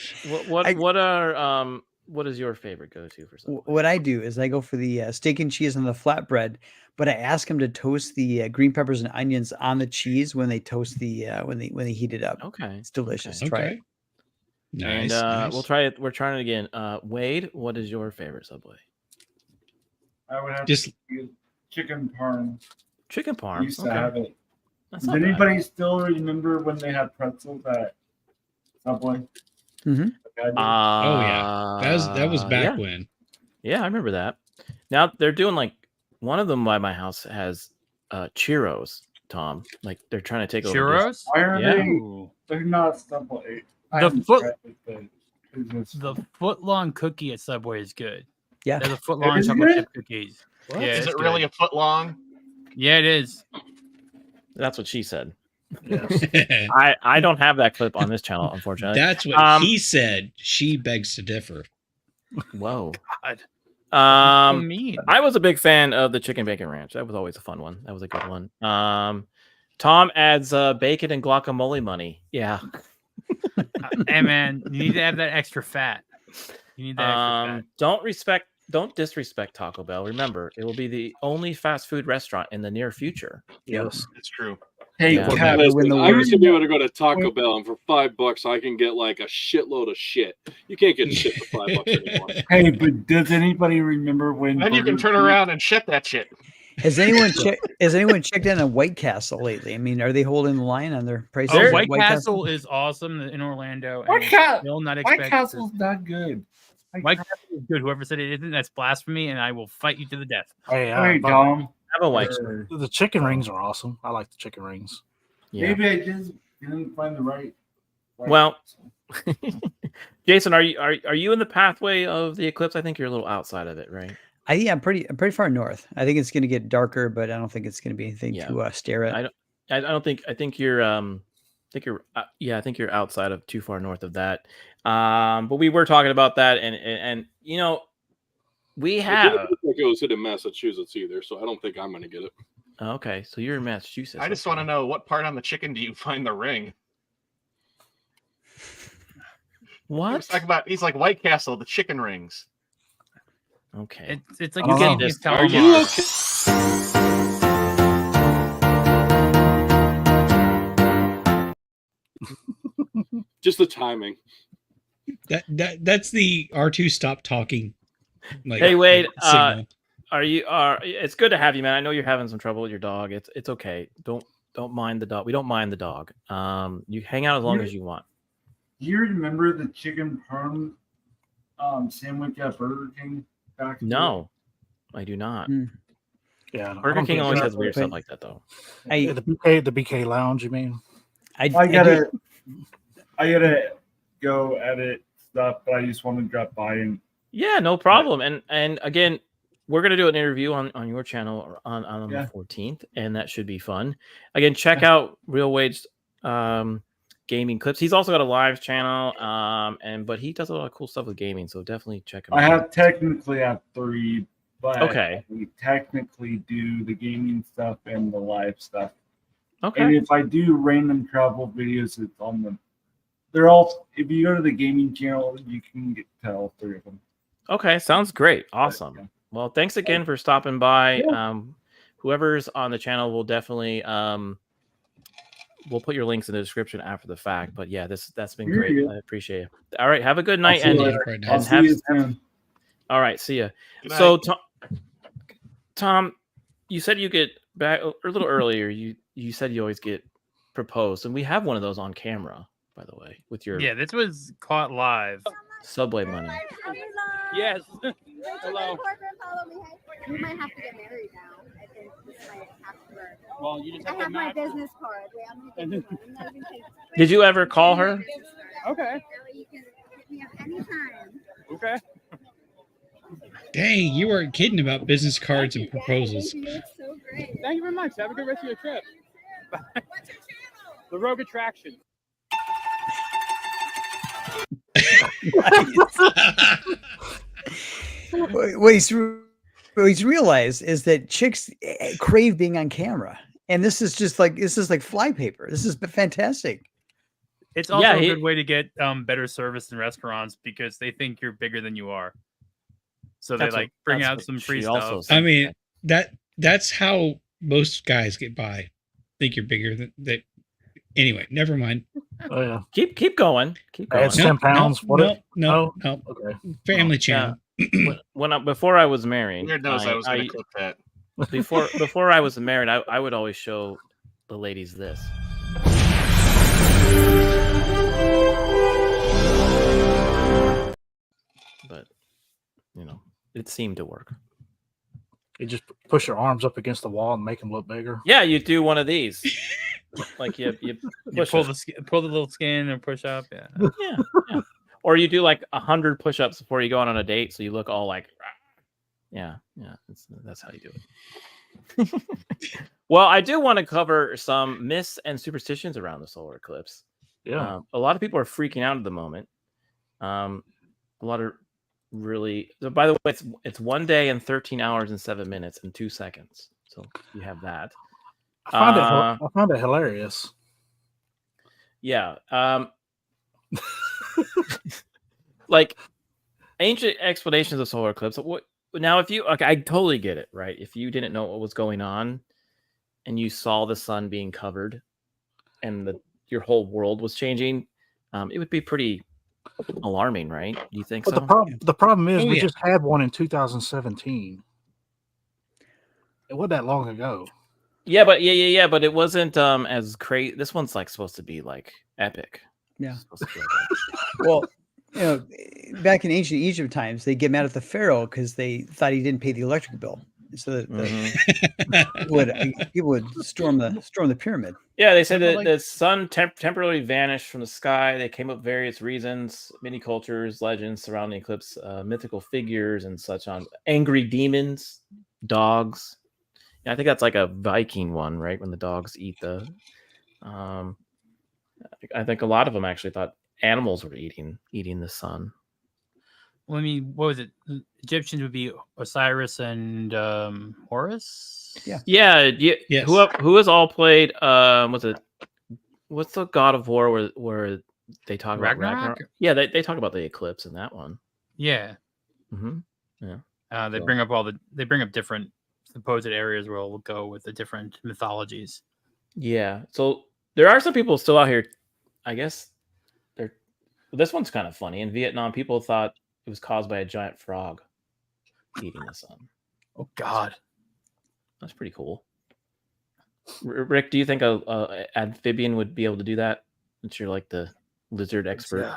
What is your favorite go-to for something? What I do is I go for the steak and cheese on the flatbread, but I ask them to toast the green peppers and onions on the cheese when they toast the when they heat it up. Okay, it's delicious. Okay. Try it. Nice, and we'll try it. We're trying it again. Wade, what is your favorite Subway? I would have just chicken parm. Chicken parm. I used to have it. That's Does not anybody still remember when they had pretzels at Subway? Mm-hmm. Oh yeah, that was back when. Yeah, I remember that. Now they're doing like one of them by my house has churros. Tom, like they're trying to take over. Churros? Why are Yeah. they're not Subway? The foot long cookie at Subway is good. Yeah, there's a foot long Is chocolate it? chip cookies. What? Yeah, Is it's it really good. a foot long? Yeah, it is. That's what she said. Yes. I don't have that clip on this channel, unfortunately. That's what he said. She begs to differ. Whoa. God. Mean. I was a big fan of the chicken bacon ranch. That was always a fun one. That was a good one. Tom adds bacon and guacamole money. Yeah. Hey man, you need to have that extra fat. You need that extra fat. Don't disrespect Taco Bell. Remember, it will be the only fast food restaurant in the near future. Yes, it's true. Hey, Yeah. Kat, Listen, I used to be able to go to Taco Bell, and for $5 I can get like a shitload of shit. You can't get shit for $5 anymore. Hey, but does anybody remember when? Then you can turn around and shit that shit. Has anyone checked in on White Castle lately? I mean, are they holding the line on their prices? Oh, at White Castle is awesome in Orlando. and it's still not White expected. Castle's not good. White Castle is good. Whoever said it isn't, that's blasphemy, and I will fight you to the death. Hey, Hey, Dom. Have a white. the chicken rings are awesome. I like the chicken rings. Yeah. Maybe I just didn't find the right. Well, Jason, are you in the pathway of the eclipse? I think you're a little outside of it, right? I'm pretty far north. I think it's going to get darker, but I don't think it's going to be anything Yeah. to stare at. I don't think. I think you're. I think you're outside of too far north of that. But we were talking about that, and you know, we It have. didn't look like it was hit in Massachusetts either, so I don't think I'm going to get it. Okay, so you're in Massachusetts. I just want to know, what part on the chicken do you find the ring? What? He's like White Castle, the chicken rings. Okay. It's like You you get get this. this Are you Just the timing. That's the R2 stop talking. Like, Hey Wade, signal. it's good to have you, man. I know you're having some trouble with your dog. It's okay. Don't mind the dog. We don't mind the dog. You hang out as long as you want. Do you remember the chicken parm sandwich at Burger King back? No, I do not. Yeah, Burger King always has weird stuff like that, though. The BK Lounge, you mean? I gotta go edit stuff, but I just want to drop by and. Yeah, no problem. And again, we're gonna do an interview on your channel on the 14th, and that should be fun. Again, check out Real Wade's gaming clips. He's also got a live channel, but he does a lot of cool stuff with gaming, so definitely check him out. I have 3, but Okay. we technically do the gaming stuff and the live stuff. Okay. And if I do random travel videos, it's on them. They're all. If you go to the gaming channel, you can get to all 3 of them. Okay, sounds great. Awesome. Well, thanks again for stopping by. Whoever's on the channel will definitely we'll put your links in the description after the fact. But yeah, that's been great. I appreciate it. All right, have a good night, Andy. I'll see you soon. All right, see ya. Good So, night. Tom, you said you get back a little earlier. You said you always get proposed, and we have one of those on camera, by the way, with your Yeah, this was caught live. Subway money. Yes. Hello. We might have to get married now. I think this might have to work. Well, you just I have my business card. Wait, I'm gonna get you one. Did you ever call her? Okay. You can hit me up anytime. Okay. Dang, you weren't kidding about business cards and proposals. Thank you. It's so great. Thank you very much. Have a good rest of your trip. The Rogue Attraction. What he's realized is that chicks crave being on camera, and this is like flypaper. This is fantastic. It's also a good way to get better service in restaurants because they think you're bigger than you are. So they like bring out some free stuff. I mean, that's how most guys get by. Think you're bigger than that. Anyway, never mind. Oh yeah. Keep going. Keep going. It's 10 pounds. No. Okay. Family channel. Before I was married, Weird knows I was going to clip that. Before I was married, I would always show the ladies this. But it seemed to work. You just push your arms up against the wall and make them look bigger. Yeah, you do one of these. Like you pull the little skin and push up. Yeah. Or you do like 100 push-ups before you go on a date, so you look all like, yeah. That's how you do it. Well, I do want to cover some myths and superstitions around the solar eclipse. Yeah. A lot of people are freaking out at the moment. A lot of really. So by the way, it's 1 day and 13 hours and 7 minutes and 2 seconds. So you have that. I found it hilarious. Yeah. Like ancient explanations of solar eclipse. Now, I totally get it, right? If you didn't know what was going on and you saw the sun being covered and your whole world was changing, it would be pretty alarming, right? Do you think so? The problem is we just had one in 2017. It wasn't that long ago. Yeah, but it wasn't as crazy. This one's like supposed to be like epic. Yeah. Well, back in ancient Egypt times, they get mad at the pharaoh because they thought he didn't pay the electric bill, so that people would storm the pyramid. Yeah, they said that the sun temporarily vanished from the sky. They came up with various reasons, many cultures, legends surrounding the eclipse, mythical figures and such on angry demons, dogs. Yeah, I think that's like a Viking one, right? When the dogs eat the. I think a lot of them actually thought animals were eating the sun. Well, I mean, what was it? Egyptians would be Osiris and Horus. Yeah. Yes. Who has all played? What's the God of War where they talk about Ragnarok? Yeah, they talk about the eclipse in that one. Yeah. Mm-hmm. Yeah. They bring up different supposed areas where we'll go with the different mythologies. Yeah. So there are some people still out here. I guess this one's kind of funny. In Vietnam, people thought it was caused by a giant frog eating the sun. Oh God, that's pretty cool. Rick, do you think a amphibian would be able to do that? Since you're like the lizard expert. Yeah.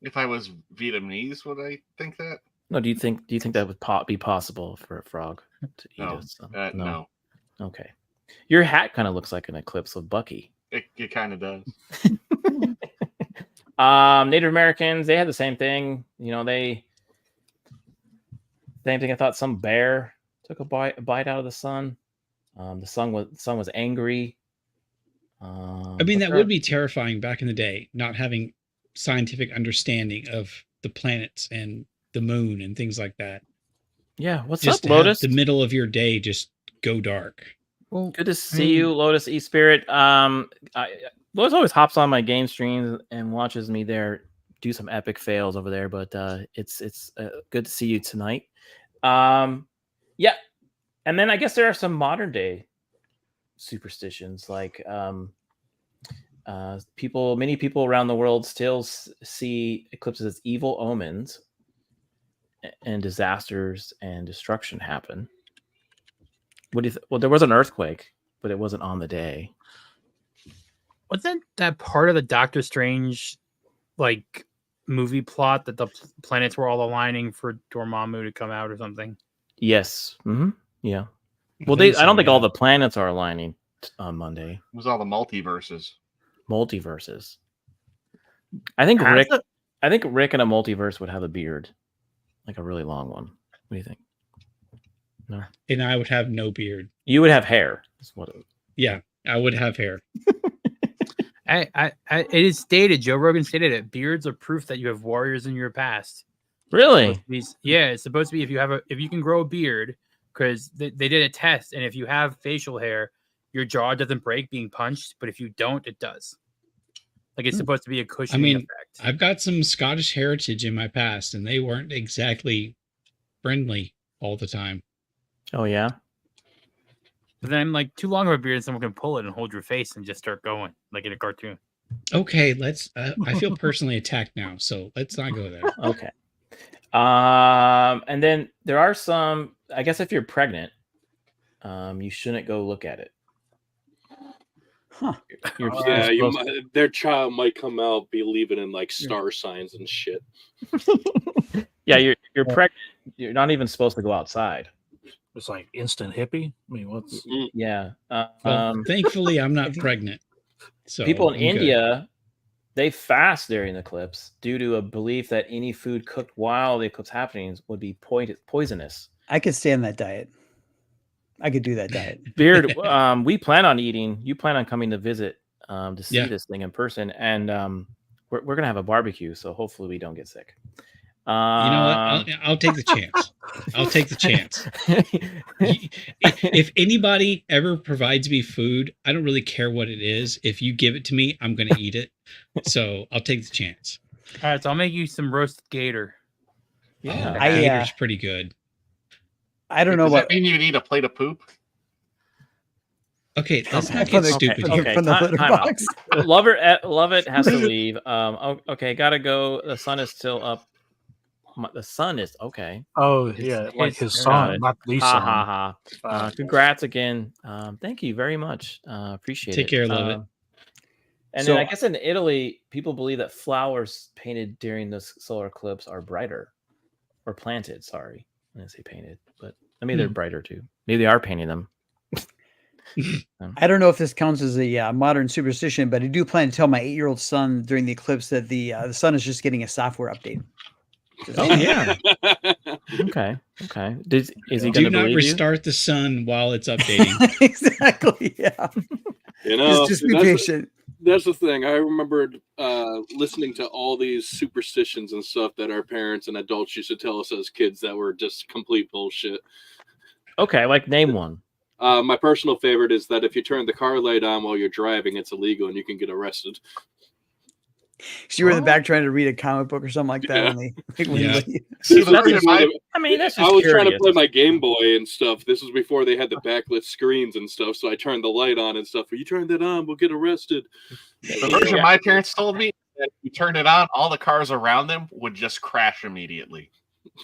If I was Vietnamese, would I think that? No. Do you think that would be possible for a frog to eat a sun? No. Okay. Your hat kind of looks like an eclipse of Bucky. It kind of does. Native Americans, they had the same thing. Same thing. I thought some bear took a bite out of the sun. The sun was angry. I mean, that would be terrifying back in the day, not having scientific understanding of the planets and the moon and things like that. Yeah, what's just up, Lotus? The middle of your day just go dark. Well, good to see you, Lotus E Spirit. Lotus always hops on my game streams and watches me there do some epic fails over there. But it's good to see you tonight. Yeah, and then I guess there are some modern day superstitions, like many people around the world still see eclipses as evil omens, and disasters and destruction happen. What do you? Well, there was an earthquake, but it wasn't on the day. Wasn't that part of the Doctor Strange like movie plot that the planets were all aligning for Dormammu to come out or something? Yes. Mm-hmm. Yeah. Well, think I don't so, think all yeah. the planets are aligning on Monday. It was all the multiverses. Multiverses. I think Rick in a multiverse would have a beard, like a really long one. What do you think? No. And I would have no beard. You would have hair. Is what Yeah, I would have hair. It is stated, Joe Rogan stated it, beards are proof that you have warriors in your past. Really? Yeah, it's supposed to be if you can grow a beard, because they did a test, and if you have facial hair, your jaw doesn't break being punched, but if you don't, it does. Like it's supposed to be a cushioning effect. I've got some Scottish heritage in my past, and they weren't exactly friendly all the time. Oh yeah. But then, like, too long of a beard, and someone can pull it and hold your face and just start going, like in a cartoon. Okay, let's. I feel personally attacked now, so let's not go there. Okay. And then there are some. I guess if you're pregnant, you shouldn't go look at it. Huh. Their child might come out believing in like star signs and shit. Yeah, you're pregnant. You're not even supposed to go outside. It's like instant hippie. I mean, what's? Yeah. Well, thankfully, I'm not pregnant. So people in I'm good. India, they fast during the eclipse due to a belief that any food cooked while the eclipse happening would be poisonous. I could stand that diet. I could do that diet. Beard, we plan on eating. You plan on coming to visit to see this thing in person, and we're gonna have a barbecue. So hopefully we don't get sick. You know what? I'll take the chance. I'll take the chance. If anybody ever provides me food, I don't really care what it is. If you give it to me, I'm going to eat it. So I'll take the chance. All right, so I'll make you some roasted gator. Yeah, gator's pretty good. I don't know Does what. that mean you need a plate of poop? Okay, let's not get stupid. Okay, from the litter box. Love it has to leave. Okay, gotta go. The sun is still up. The sun is okay. Oh yeah, like his son, not the son. Ha ha. Congrats again. Thank you very much. Appreciate it. Take care, love it. And then I guess in Italy, people believe that flowers painted during the solar eclipse are brighter, or planted. Sorry, I didn't say painted, but maybe they're brighter too. Maybe they are painting them. I don't know if this counts as a modern superstition, but I do plan to tell my 8-year-old son during the eclipse that the sun is just getting a software update. Oh yeah. Okay. Is he going to do not restart the sun while it's updating? Exactly. Yeah. You know, just be patient. That's the thing. I remembered listening to all these superstitions and stuff that our parents and adults used to tell us as kids that were just complete bullshit. Okay, like name one. My personal favorite is that if you turn the car light on while you're driving, it's illegal and you can get arrested. So you were in the back trying to read a comic book or something like that. Yeah. When they, I was trying to play my Game Boy and stuff. This was before they had the backlit screens and stuff. So I turned the light on and stuff. If you turn that on, we'll get arrested. The version my parents told me that if you turned it on, all the cars around them would just crash immediately.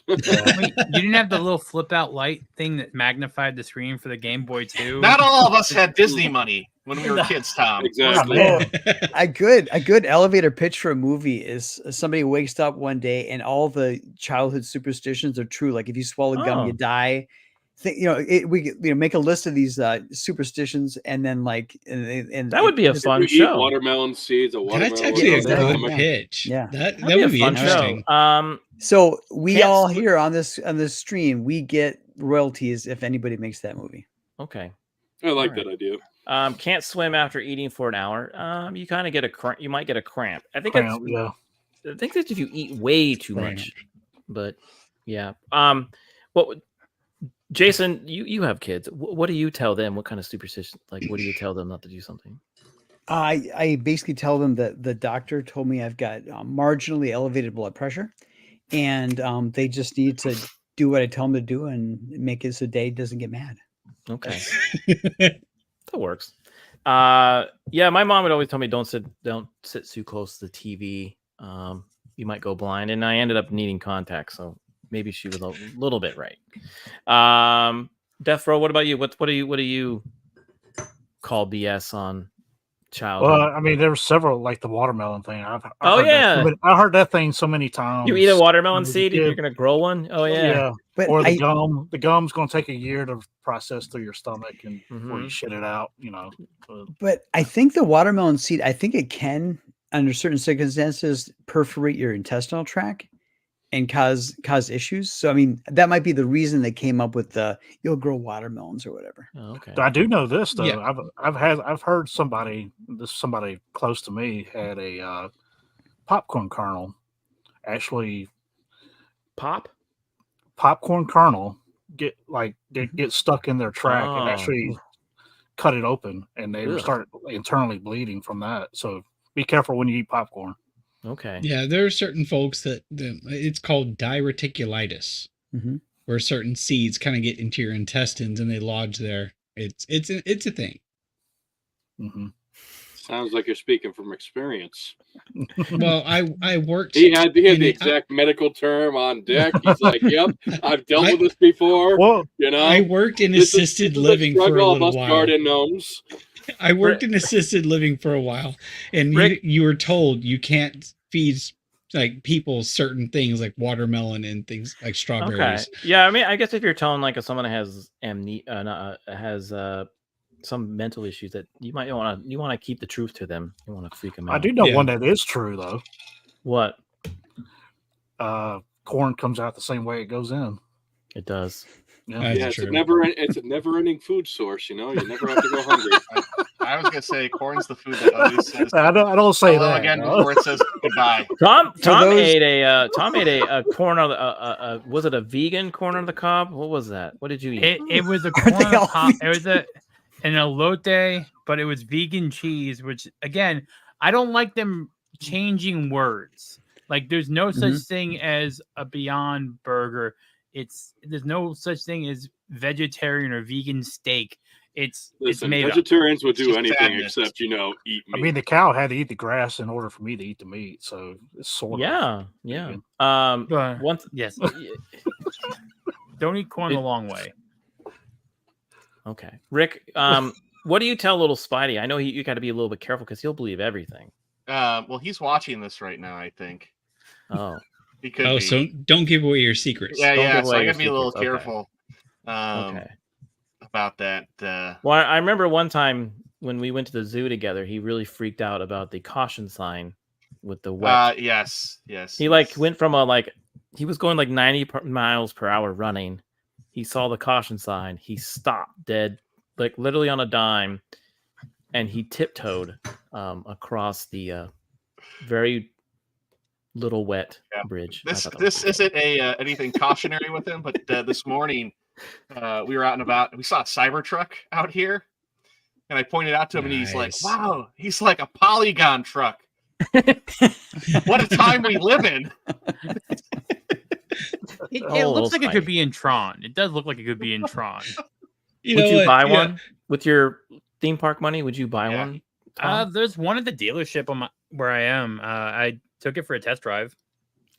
Wait, you didn't have the little flip out light thing that magnified the screen for the Game Boy too? Not all of us had Disney money when we were kids, Tom. Exactly. A good elevator pitch for a movie is somebody wakes up one day and all the childhood superstitions are true. Like if you swallow gum, you die. We make a list of these superstitions and then and that would be a fun you show. Eat watermelon seeds. That's actually a good pitch. Yeah, that would be interesting. So we all here on this stream, we get royalties if anybody makes that movie. Okay, I like that idea. Can't swim after eating for an hour. You kind of get you might get a cramp. I think Cramp, I think that's if you eat way too much. But yeah. Jason, you have kids. What do you tell them? What kind of superstition? Like, what do you tell them not to do something? I basically tell them that the doctor told me I've got marginally elevated blood pressure, and they just need to do what I tell them to do and make it so Dave doesn't get mad. Okay. That works. Yeah, my mom would always tell me don't sit too close to the TV. You might go blind, and I ended up needing contacts, so maybe she was a little bit right. Death Row, what about you? What do you call BS on childhood? Well, I mean, there were several, like the watermelon thing. I heard that thing so many times. You eat a watermelon seed and you're gonna grow one? Oh yeah. But or the gum. The gum's gonna take a year to process through your stomach and before you shit it out, you know. But I think the watermelon seed, I think it can, under certain circumstances, perforate your intestinal tract and cause issues. So I mean, that might be the reason they came up with the you'll grow watermelons or whatever. Oh, okay. I do know this though. Yeah. I've heard somebody close to me had a popcorn kernel actually popcorn kernel get stuck in their tract and actually cut it open, and they start internally bleeding from that. So be careful when you eat popcorn. Okay. Yeah, there are certain folks that it's called diverticulitis, where certain seeds kind of get into your intestines and they lodge there. It's a thing. Sounds like you're speaking from experience. Well, I worked. He had the exact medical term on deck. He's like, "Yep, I've dealt with this before." Well, you know, I worked in assisted living for a little while. Garden gnomes. I worked in assisted living for a while, and you were told you can't feed like people certain things like watermelon and things like strawberries. Okay. Yeah, I mean, I guess if you're telling like if someone has some mental issues, that you might want to keep the truth to them. You want to freak them out. I do know one that is true though. What? Corn comes out the same way it goes in. It does. Yeah, It's a never-ending food source. You know, you never have to go hungry. I was gonna say corn's the food that always says. I don't say hello that again no. before it says goodbye. Tom ate a corn on the was it a vegan corn on the cob? What was that? What did you eat? It was a corn on the cob. It was an elote, but it was vegan cheese. Which again, I don't like them changing words. Like there's no such thing as a Beyond Burger. There's no such thing as vegetarian or vegan steak. It's made vegetarians up. would do anything except eat meat. I mean, the cow had to eat the grass in order for me to eat the meat, so it's sort of yeah. Yes. Don't eat corn the long way. Okay, Rick. What do you tell little Spidey? I know you got to be a little bit careful because he'll believe everything. Well, he's watching this right now, I think. Oh. So don't give away your secrets. Yeah. So I gotta be a little careful about that. Well, I remember one time when we went to the zoo together, he really freaked out about the caution sign with the wet. Yes. He went from he was going like 90 miles per hour running. He saw the caution sign. He stopped dead, like literally on a dime, and he tiptoed across the very little wet bridge. This isn't anything cautionary with him, but this morning we were out and about. We saw a Cybertruck out here, and I pointed out to him, and he's like, "Wow, he's like a polygon truck." What a time we live in! It looks like it could be in Tron. It does look like it could be in Tron. Would you buy one with your theme park money? Would you buy one? There's one at the dealership where I am. I took it for a test drive.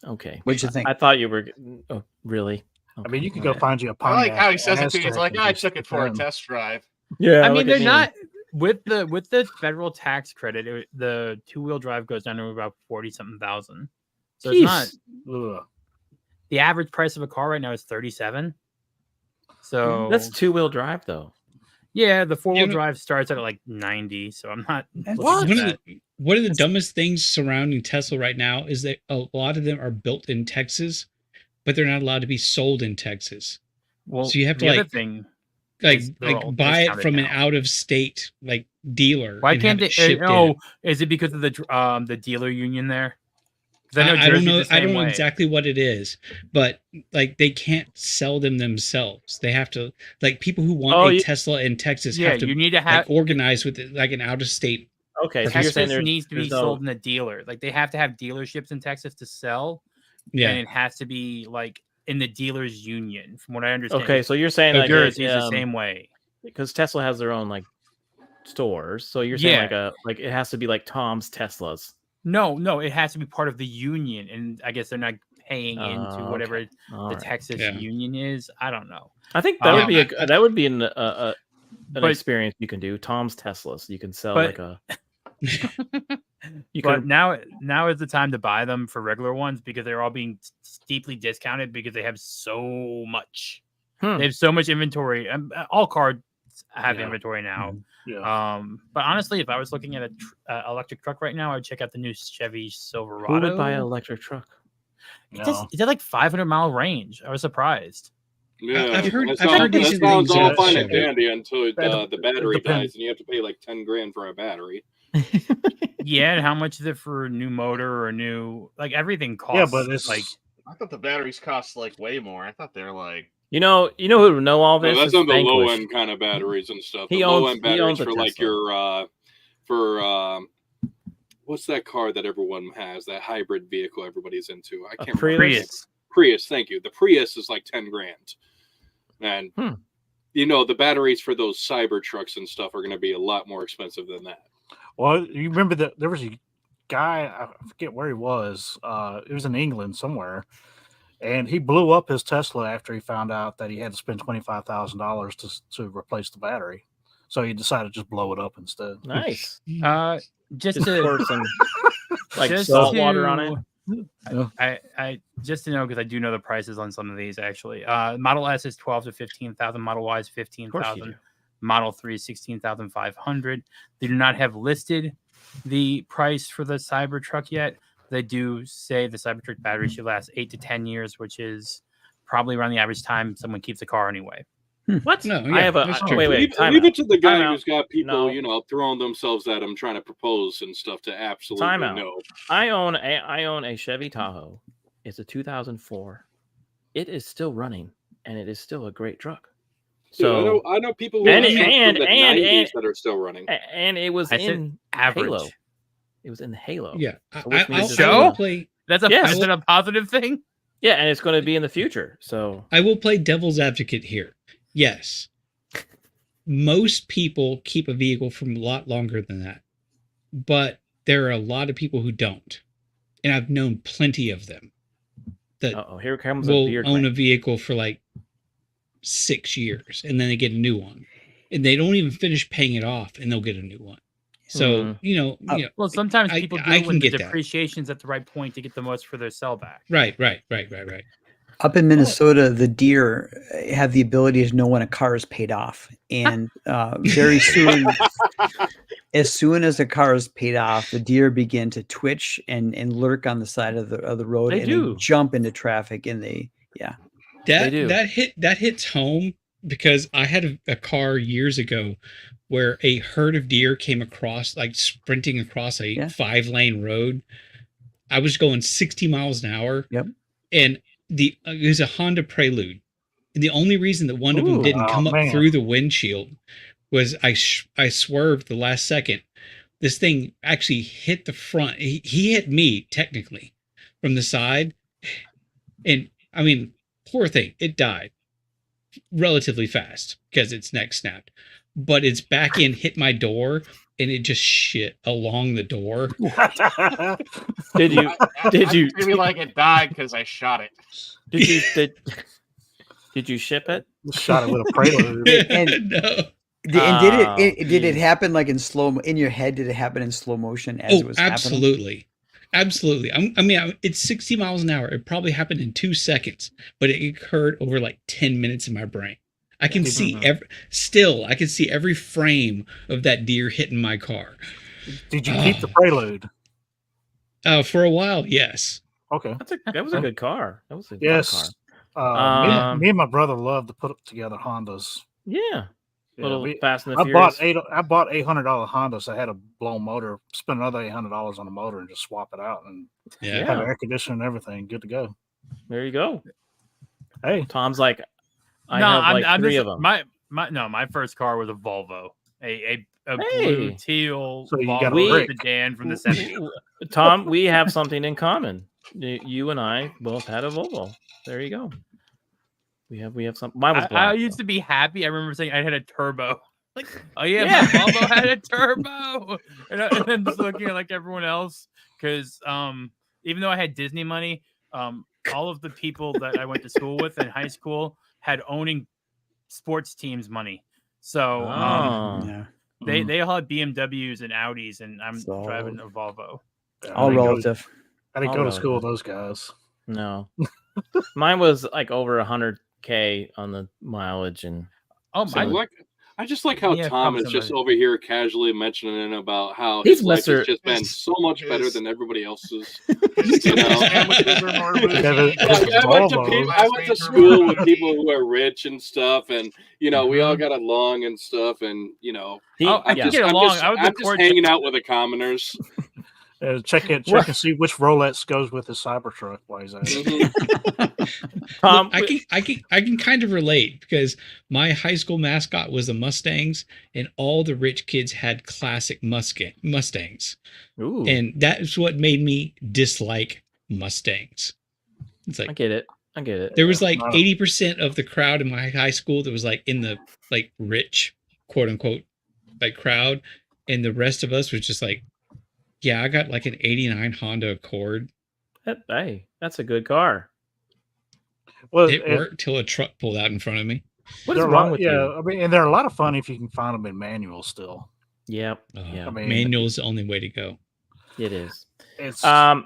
Okay. What'd you think? I thought you were. Oh, really? Okay. I mean, you could go find you a I like Pontiac how he says it too. He's Aztec like, and I just took it for a test drive. Yeah. I mean, they're not with the federal tax credit. The 2-wheel drive goes down to about 40-something thousand. So it's not. The average price of a car right now is 37. So that's 2-wheel drive though. Yeah, the 4-wheel drive starts at like 90. So I'm not. One of the dumbest things surrounding Tesla right now is that a lot of them are built in Texas, but they're not allowed to be sold in Texas. Well, so you have to buy it from an out of state dealer. Why can't they? Is it because of the dealer union there? I don't know. I don't know exactly what it is, but they can't sell them themselves. They have to people who want a Tesla in Texas have to. You need to have organize with an out of state. Okay, Texas needs to be sold in a dealer. They have to have dealerships in Texas to sell. Yeah, and it has to be in the dealers union, from what I understand. Okay, so you're saying like Jersey is the same way because Tesla has their own like stores. So you're saying like it has to be like Tom's Teslas. No, it has to be part of the union, and I guess they're not paying into whatever the Texas union is. I don't know. I think that would be an experience you can do. Tom's Teslas. You can sell like a. Now is the time to buy them for regular ones because they're all being steeply discounted because they have so much. They have so much inventory. All cars have inventory now. Yeah. But honestly, if I was looking at an electric truck right now, I would check out the new Chevy Silverado. Who would buy an electric truck? It's at like 500-mile range. I was surprised. Yeah, I've heard that decent sounds things all about fine and Chevy. dandy until the battery dies, and you have to pay like $10,000 for a battery. Yeah, and how much is it for a new motor or a new everything costs? Yeah, but it's like I thought the batteries cost like way more. I thought they're like. You know who would know all this? No, that's is on the Vanquish. low end kind of batteries and stuff. He The owns- low end he batteries owns a for like Tesla. your what's that car that everyone has? That hybrid vehicle everybody's into. I can't Prius? remember. Prius, thank you. The Prius is like $10,000, and the batteries for those cyber trucks and stuff are going to be a lot more expensive than that. Well, you remember that there was a guy, I forget where he was. It was in England somewhere, and he blew up his Tesla after he found out that he had to spend $25,000 to replace the battery. So he decided to just blow it up instead. Nice. Just Just to pour some like just salt water on to- it. I just to know because I do know the prices on some of these actually. Model S is 12 to 15,000. Model Y is 15,000. Model 3 is 16,500. They do not have listed the price for the Cybertruck yet. They do say the Cybertruck battery should last 8 to 10 years, which is probably around the average time someone keeps a car anyway. What? No, I have a wait. Leave it to the guy Time who's got people, No. throwing themselves at him, trying to propose and stuff to absolutely Time out. no. I own a Chevy Tahoe. It's a 2004. It is still running, and it is still a great truck. So Dude, I know people who and have it- trucks and- from the and- 90s and- that are still running. and it was I said in average. Halo. It was in Halo. Yeah, So which means it's Show? still- That's a Yes. is it a positive thing? Yeah, and it's going to be in the future. So I will play devil's advocate here. Yes. Most people keep a vehicle for a lot longer than that. But there are a lot of people who don't. And I've known plenty of them that here comes a will beard own crank. a vehicle for like 6 years and then they get a new one. And they don't even finish paying it off and they'll get a new one. So, Well, sometimes I- people do I can when the get that. depreciation's at the right point to get the most for their sell back. Right. Up in Minnesota, the deer have the ability to know when a car is paid off, and very soon, as soon as a car is paid off, the deer begin to twitch and lurk on the side of the road, They and do. they jump into traffic, and they do. That hits home because I had a car years ago where a herd of deer came across, like sprinting across a 5-lane road. I was going 60 miles an hour. Yep. And it was a Honda Prelude. And the only reason that one of them didn't come up through the windshield was I swerved the last second. This thing actually hit the front. He hit me technically from the side. And I mean, poor thing, it died relatively fast because its neck snapped. But its back end hit my door and it just shit along the door. Did you? Did you? I feel like it died because I shot it. Did you ship it? Shot it with a Prelude. And, No. did it happen like in your head? Did it happen in slow motion as it was happening? Absolutely. It's 60 miles an hour. It probably happened in 2 seconds, but it occurred over like 10 minutes in my brain. I can see every frame of that deer hitting my car. Did you keep the Prelude? For a while, yes. Okay. That was a good car. That was a Yes. good car. Me and my brother love to put together Hondas. Yeah. Little we- Fast and the I Furious. bought $800 Honda, so I had a blown motor. Spend another $800 on the motor and just swap it out, and Yeah. have air conditioning and everything. Good to go. There you go. Hey, Tom's like, I have like three of them. My first car was a Volvo, a blue Hey. teal So you got a Volvo rig. sedan from the 70s. Tom, we have something in common. You and I both had a Volvo. There you go. We have some. Mine was I black. used to be happy. I remember saying I had a turbo. Like, oh yeah, my Volvo had a turbo, and then just looking at like everyone else, because even though I had Disney money, all of the people that I went to school with in high school had owning sports teams money. So they all had BMWs and Audis, and I'm driving a Volvo. All relative. I didn't go to school with those guys. No, mine was like over 100K on the mileage, and I just like how Tom is just over here casually mentioning about how He's his life Mr. has just been so much better than everybody else's. His You know? sandwiches are more I went to school with people who are rich and stuff, and you know we all got along and stuff, and you know I'm just hanging out with the commoners. Check and see which Rolex goes with his Cybertruck. Why is that? Look, I can kind of relate because my high school mascot was the Mustangs, and all the rich kids had classic Mustangs. Ooh. And that's what made me dislike Mustangs. It's like I get it. There was like 80% of the crowd in my high school that was like in the like rich, quote unquote, like crowd, and the rest of us was just like, yeah, I got like an '89 Honda Accord. Hey, that's a good car. Well, it worked till a truck pulled out in front of me. What is wrong with you? I mean, and they're a lot of fun if you can find them in manual still. Yep. I mean, manual is the only way to go. It is. They're so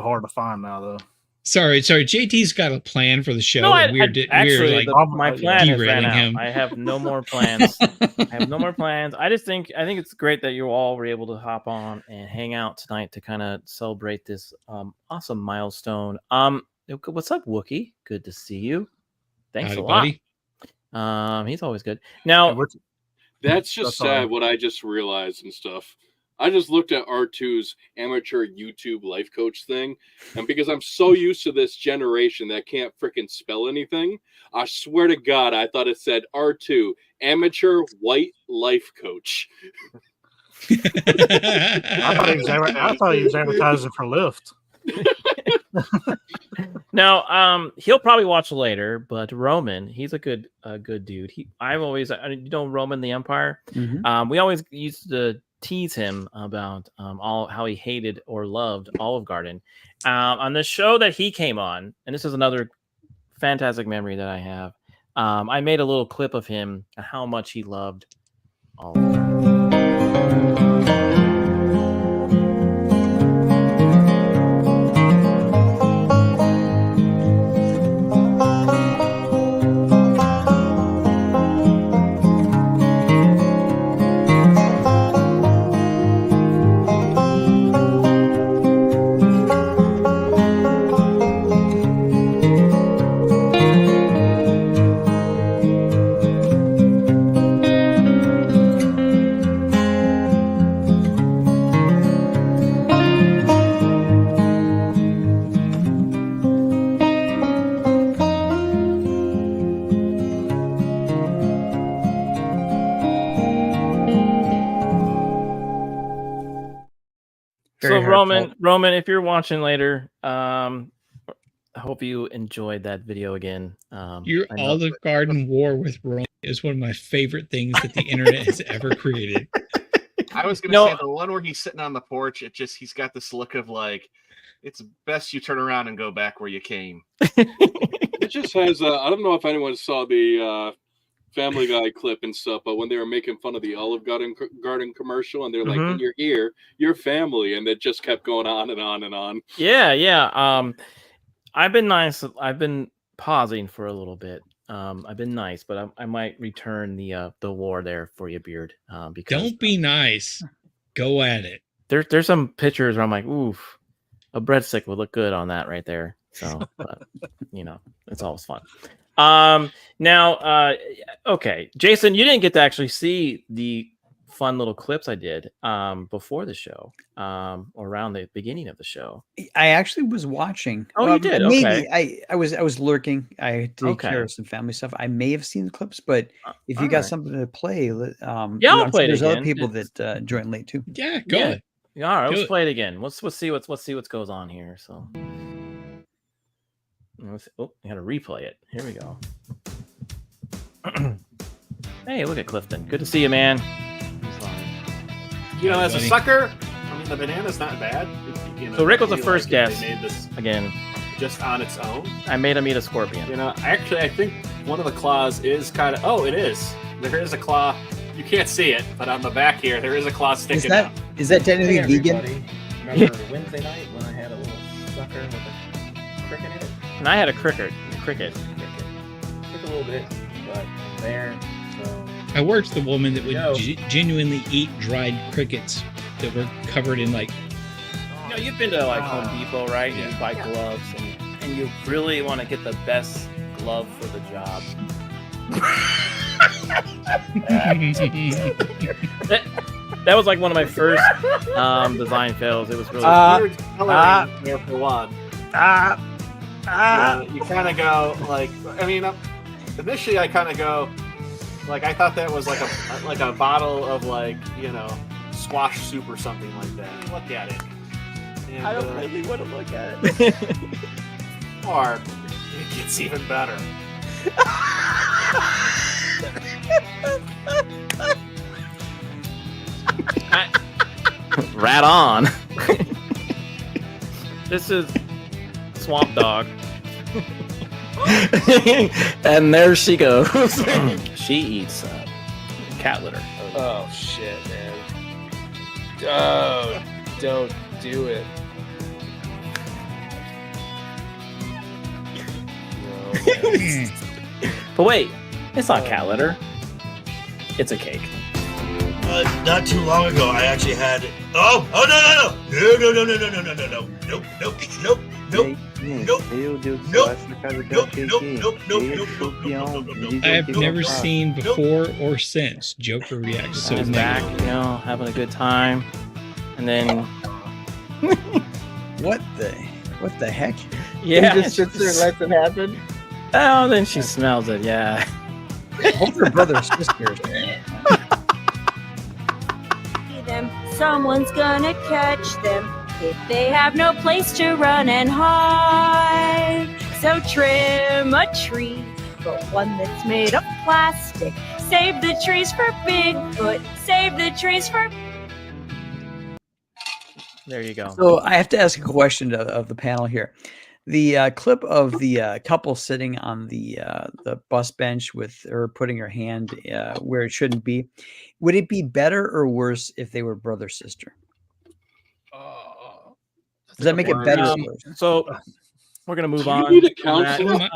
hard to find now, though. Sorry. JT's got a plan for the show. No, and actually, my plan has ran out. him. I have no more plans. I think it's great that you all were able to hop on and hang out tonight to kind of celebrate this awesome milestone. What's up, Wookie? Good to see you. Thanks a lot. Buddy. He's always good. Now, that's just sad what I just realized and stuff. I just looked at R2's amateur YouTube life coach thing, and because I'm so used to this generation that can't freaking spell anything, I swear to God, I thought it said R2 amateur white life coach. I thought he was advertising for Lyft. Now, he'll probably watch later, but Roman, he's a good dude. Roman the Empire. Mm-hmm. We always used to tease him about how he hated or loved Olive Garden. On the show that he came on, and this is another fantastic memory that I have. I made a little clip of him and how much he loved Olive Garden. So Roman, if you're watching later, I hope you enjoyed that video again. Your Olive Garden war with Roman is one of my favorite things that the internet has ever created. I was going to say the one where he's sitting on the porch. He's got this look of like, it's best you turn around and go back where you came. It just has. I don't know if anyone saw the Family Guy clip and stuff, but when they were making fun of the Olive Garden commercial, and they're like, "When you're here, you're family," and it just kept going on and on and on. Yeah. I've been nice. I've been pausing for a little bit. I've been nice, but I might return the war there for you, Beard. Because don't be nice. Go at it. There's some pictures where I'm like, oof, a breadstick would look good on that right there. So, but, it's always fun. Now, okay, Jason, you didn't get to actually see the fun little clips I did before the show, or around the beginning of the show. I actually was watching. Oh, you did? Maybe Okay. I was lurking. I had to take care of some family stuff. I may have seen the clips, but if you got something to play, I'll play it there's again. other people that joined late too. Yeah, go ahead. Yeah, all right, let's play it again. Let's see what goes on here. So, I got to replay it. Here we go. Hey, look at Clifton. Good to see you, man. You know, as a sucker, I mean, the banana's not bad. You know, So Rick was the definitely, first like, if guest. They made this Again, just on its own. I made him eat a scorpion. You know, actually, I think one of the claws is kind of. Oh, it is. There is a claw. You can't see it, but on the back here, there is a claw sticking out. Is that technically Hey, vegan? everybody. Remember Wednesday night when I had a little sucker with a cricket in it? And I had a cricket. Took a little bit, but there. So I worked the woman that would Yo. genuinely eat dried crickets that were covered in like. You know, you've been to like Home Depot, right? You buy gloves, and you really want to get the best glove for the job. that was like one of my first design fails. It was really Weird coloring there for one. You kind of go like. I mean, initially I kind of go like I thought that was like a bottle of like squash soup or something like that. Look at it. And, I don't really want to look at it. Or it gets even better. Rat on. This is Swamp Dog. And there she goes. She eats cat litter. Oh shit, man. Oh, don't do it. No. But wait, it's not cat litter. It's a cake. Not too long ago, I actually had. No! I have never seen before or since Joker react so He's back, having a good time, and then what the heck? Yeah, He just sits there and lets it happen. Oh, then she smells it. Yeah. Hope they're brother or sisters. Them. Someone's gonna catch them if they have no place to run and hide. So trim a tree, but one that's made of plastic. Save the trees for Bigfoot. Save the trees for. There you go. So I have to ask a question of the panel here. The clip of the couple sitting on the bus bench with her putting her hand where it shouldn't be, would it be better or worse if they were brother sister? Does that make it better or worse? So we're gonna move Do you on. need a from that. counselor?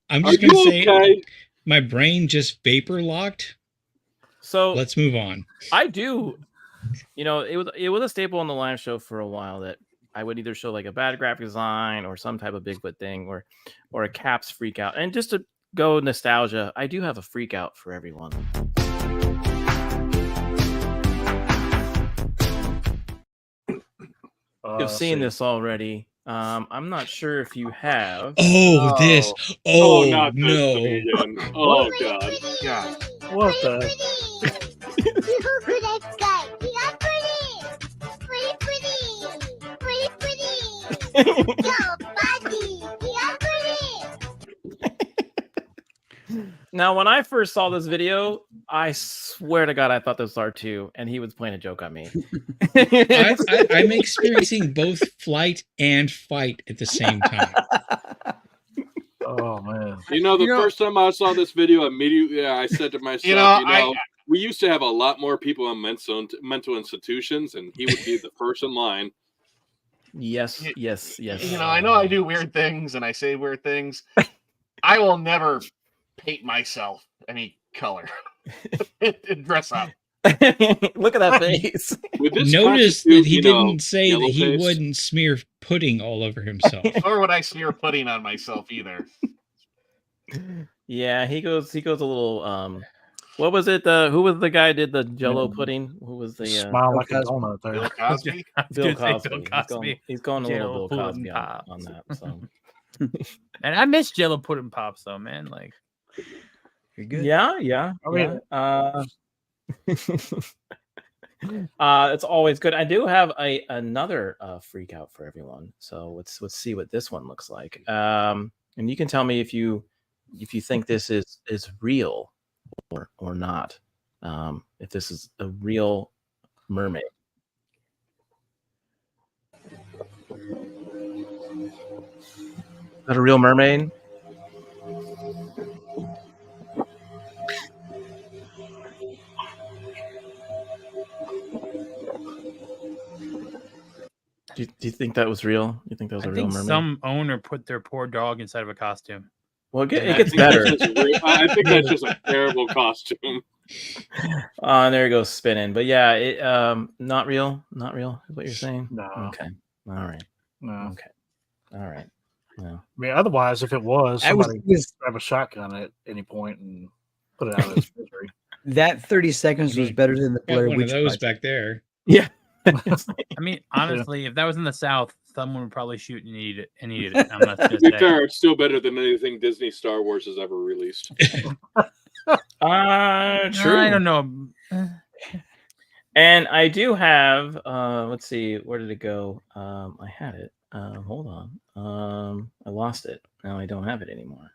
I'm Are just gonna you say okay? my brain just vapor locked. So let's move on. I do. It was a staple on the live show for a while that I would either show like a bad graphic design or some type of Bigfoot thing or a Caps freak out. And just to go nostalgia, I do have a freak out for everyone. You've seen this already. I'm not sure if you have. Oh, this. Oh, not this no. to me again. Oh god. God. What the? Now, when I first saw this video, I swear to God, I thought this was R2, and he was playing a joke on me. I'm experiencing both flight and fight at the same time. Oh man! The first time I saw this video, immediately I said to myself, we used to have a lot more people in mental institutions, and he would be the first in line. Yes. I know I do weird things and I say weird things. I will never paint myself any color and dress up. Look at that face. Notice that he didn't say that he wouldn't smear pudding all over himself. Or would I smear pudding on myself either? Yeah, he goes a little what was it? Who was the guy who did the Jello pudding? Who was the Smile like a donut there. Bill Cosby? Bill Bill Cosby. Cosby. He's going a Jello little Bill pudding Cosby pops. on that. So. And I miss Jello pudding pops though, man. Like, you're good. Yeah. I mean, it's always good. I do have another freak out for everyone. So let's see what this one looks like. And you can tell me if you if you think this is real or not. If this is a real mermaid. Is that a real mermaid? Do you think that was real? You think that was a real mermaid? Some owner put their poor dog inside of a costume. Well, it gets better. I think that's just a terrible costume. And there it goes spinning. But yeah, it not real. Not real is what you're saying? No. Okay. All right. No. Okay. All right. No. I mean, otherwise, if it was, I was- somebody would grab a shotgun at any point and put it out of its misery. That 30 seconds was better than the Got Blair one Witch of those Project. back there. Yeah. I mean, honestly, if that was in the South, someone would probably shoot and eat it. I'm not To gonna be say. fair, it's still better than anything Disney Star Wars has ever released. True. I don't know. And I do have let's see, where did it go? I had it. Hold on. I lost it. Now I don't have it anymore.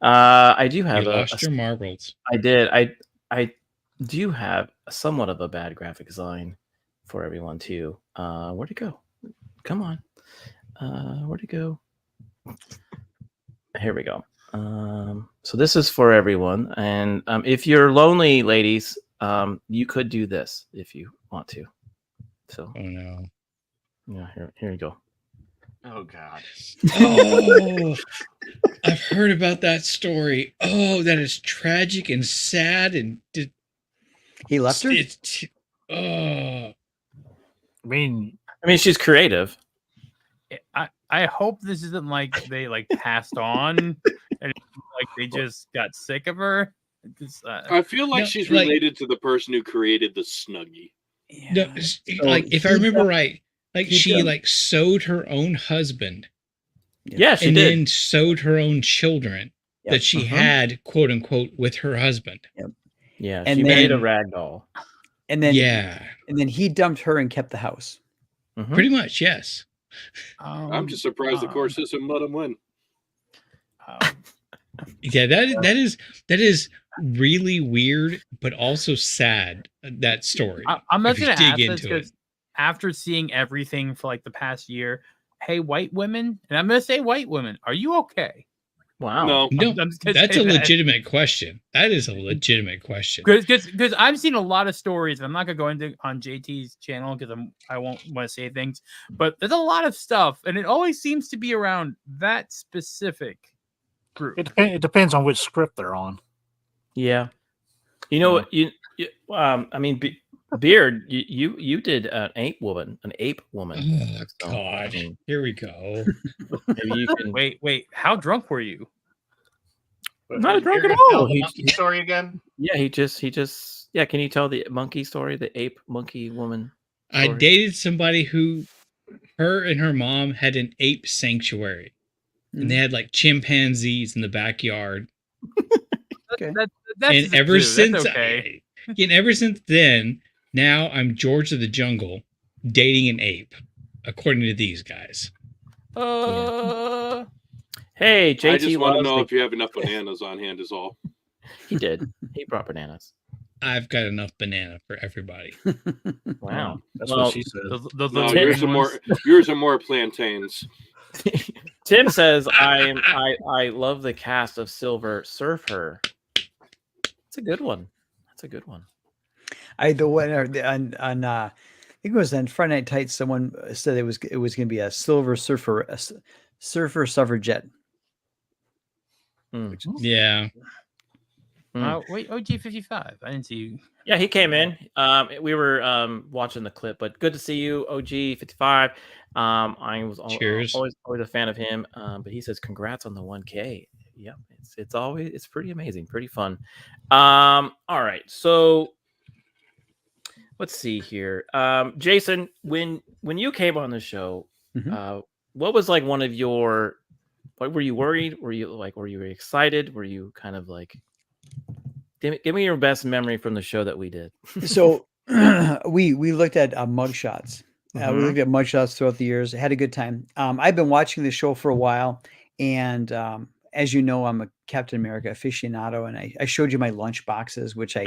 I do have You lost your marbles. I did. I do have somewhat of a bad graphic design for everyone too. Where'd it go? Come on. Where'd it go? Here we go. So this is for everyone, and if you're lonely, ladies, you could do this if you want to. So, oh no, yeah, here you go. Oh God. Oh, I've heard about that story. Oh, that is tragic and sad. And he left her. Oh, I mean, she's creative. I hope this isn't like they like passed on and like they just got sick of her. I feel like she's related to the person who created the Snuggie. no, like if I remember right, like she like sewed her own husband. Yeah, she and did. then sewed her own children that she had, quote unquote, with her husband. Yep. Yeah, And she then- made a rag doll. And then Yeah. and then he dumped her and kept the house. Pretty much, yes. I'm just surprised the court system let him win. Yeah, that is really weird, but also sad. That story. I'm not if you gonna ask dig this into it. because after seeing everything for like the past year, hey, white women, and I'm gonna say white women, are you okay? Wow. No, I'm just gonna That's say a that. legitimate question. That is a legitimate question. Because I've seen a lot of stories. I'm not gonna go into on JT's channel because I won't want to say things, but there's a lot of stuff, and it always seems to be around that specific group. it depends on which script they're on. Yeah. You know what? You I mean, Beard, you did an ape woman. Oh, So, God. I mean, Here we go. maybe you can. Wait. How drunk were you? Not drunk You're at gonna tell all. the monkey story again? Yeah, he just. Yeah, can you tell the monkey story, the ape monkey woman? I story? dated somebody who, her and her mom had an ape sanctuary, and they had like chimpanzees in the backyard. Okay. That's And ever since, okay. and ever since then, now I'm George of the Jungle, dating an ape, according to these guys. Hey, JT. I just want to loves know the- if you have enough bananas on hand is all. He did. He brought bananas. I've got enough banana for everybody. Wow. That's Well, what she said. No, yours are more plantains. Tim says, I love the cast of Silver Surfer. It's a good one. That's a good one. The one on I think it was on Friday Night Tights. Someone said it was going to be a Silver Surfer, surfer suffragette. Yeah. Wait, OG55. I didn't see you. Yeah, he came in. We were watching the clip, but good to see you, OG55. I was Cheers. always a fan of him. But he says, "Congrats on the 1K." Yep, it's pretty amazing, pretty fun. All right, so let's see here. Jason, when you came on the show, what was like one of your like? Were you worried? Were you excited? Were you kind of like? Give me your best memory from the show that we did. So we looked at mugshots. We looked at mugshots throughout the years. Had a good time. I've been watching the show for a while, and as you know, I'm a Captain America aficionado, and I showed you my lunch boxes, which I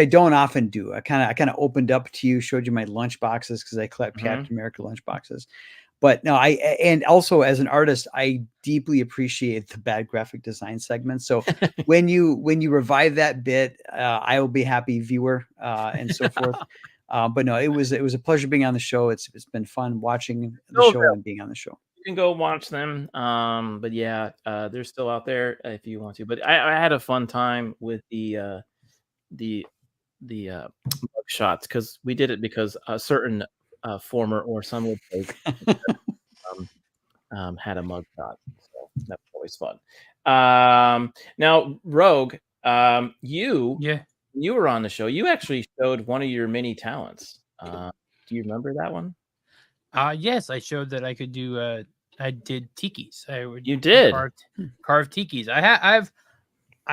don't often do. I kind of opened up to you, showed you my lunch boxes because I collect Captain America lunch boxes. But no, and also as an artist, I deeply appreciate the bad graphic design segment. So when you revive that bit, I will be happy, viewer, and so forth. But no, it was a pleasure being on the show. It's been fun watching the show and being on the show. You can go watch them. But yeah, they're still out there if you want to. But I had a fun time with the mug shots because we did it because a certain former or some would take had a mug shot. So that's always fun. Now, Rogue, you were on the show. You actually showed one of your many talents. Do you remember that one? Yes, I showed that I could do. I did tikis. You did carve tikis. I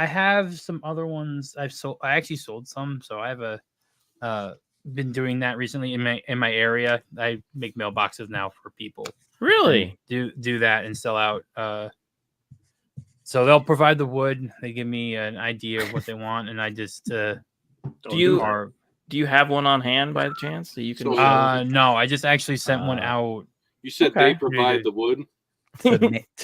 have some other ones. I actually sold some. So I have been doing that recently in my area. I make mailboxes now for people. Really? Do that and sell out. So they'll provide the wood. They give me an idea of what they want, and I just do you have one on hand by the chance that you can? No, I just actually sent one out. You said they provide the wood to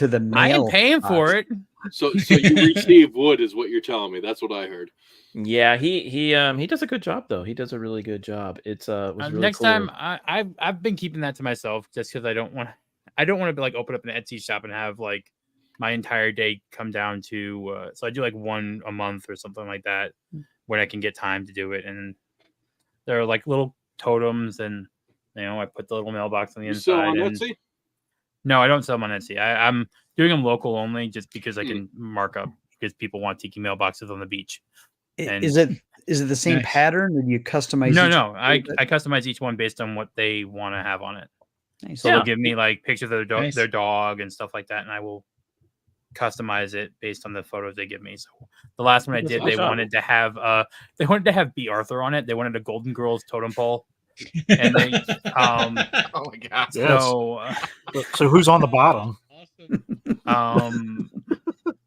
the mail. I am paying for it. So you receive wood is what you're telling me. That's what I heard. Yeah, he does a good job though. He does a really good job. It's was really next cool. time I've been keeping that to myself just because I don't want to like open up an Etsy shop and have like my entire day come down to so I do like one a month or something like that when I can get time to do it. And they're like little totems, and I put the little mailbox on the inside. Sell on Etsy? No, I don't sell them on Etsy. I'm doing them local only just because I can mark up because people want tiki mailboxes on the beach. And Is it the same pattern, or do you customize? No. I customize each one based on what they want to have on it. Nice. So they'll give me like pictures of their dog and stuff like that, and I will customize it based on the photos they give me. So the last one I did, they wanted to have B. Arthur on it. They wanted a Golden Girls totem pole. And they oh my god. So who's on the bottom?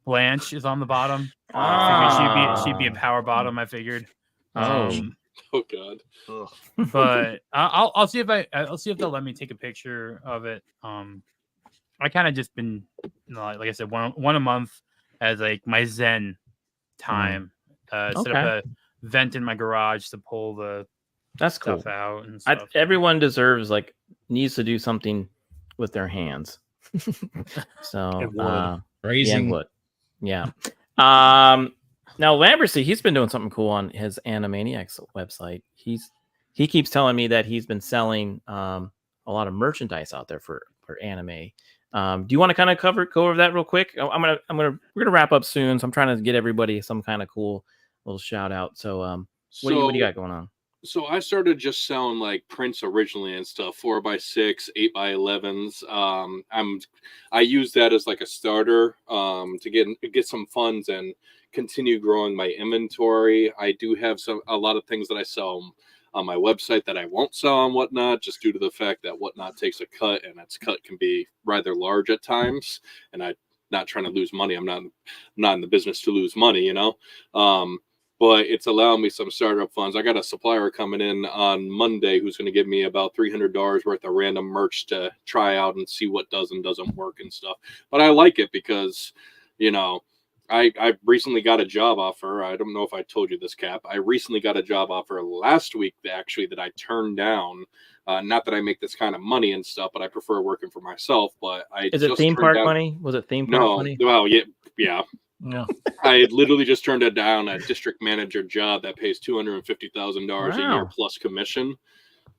Blanche is on the bottom. I figured she'd be a power bottom, I figured. Oh god. But I'll see if they'll let me take a picture of it. I kind of just been like I said, one a month as like my Zen time. Set up a vent in my garage to pull the stuff out and stuff. Everyone needs to do something with their hands. So raising wood. Yeah. Now Lambercy, he's been doing something cool on his Animaniacs website. He keeps telling me that he's been selling a lot of merchandise out there for anime. Do you want to kind of go over that real quick? We're gonna wrap up soon, so I'm trying to get everybody some kind of cool little shout out. So what do you got going on? So I started just selling like prints originally and stuff, 4x6, 8x11s. I use that as like a starter to get some funds and continue growing my inventory. I do have a lot of things that I sell on my website that I won't sell on Whatnot, just due to the fact that Whatnot takes a cut, and its cut can be rather large at times. And I'm not trying to lose money. I'm not in the business to lose money, but it's allowing me some startup funds. I got a supplier coming in on Monday who's going to give me about $300 worth of random merch to try out and see what does and doesn't work and stuff. But I like it because, I recently got a job offer. I don't know if I told you this, Cap. I recently got a job offer last week, actually, that I turned down. Not that I make this kind of money and stuff, but I prefer working for myself. But is it theme park money? Was it theme park money? Well, yeah. No. I literally just turned it down, a district manager job that pays $250,000 a year plus commission,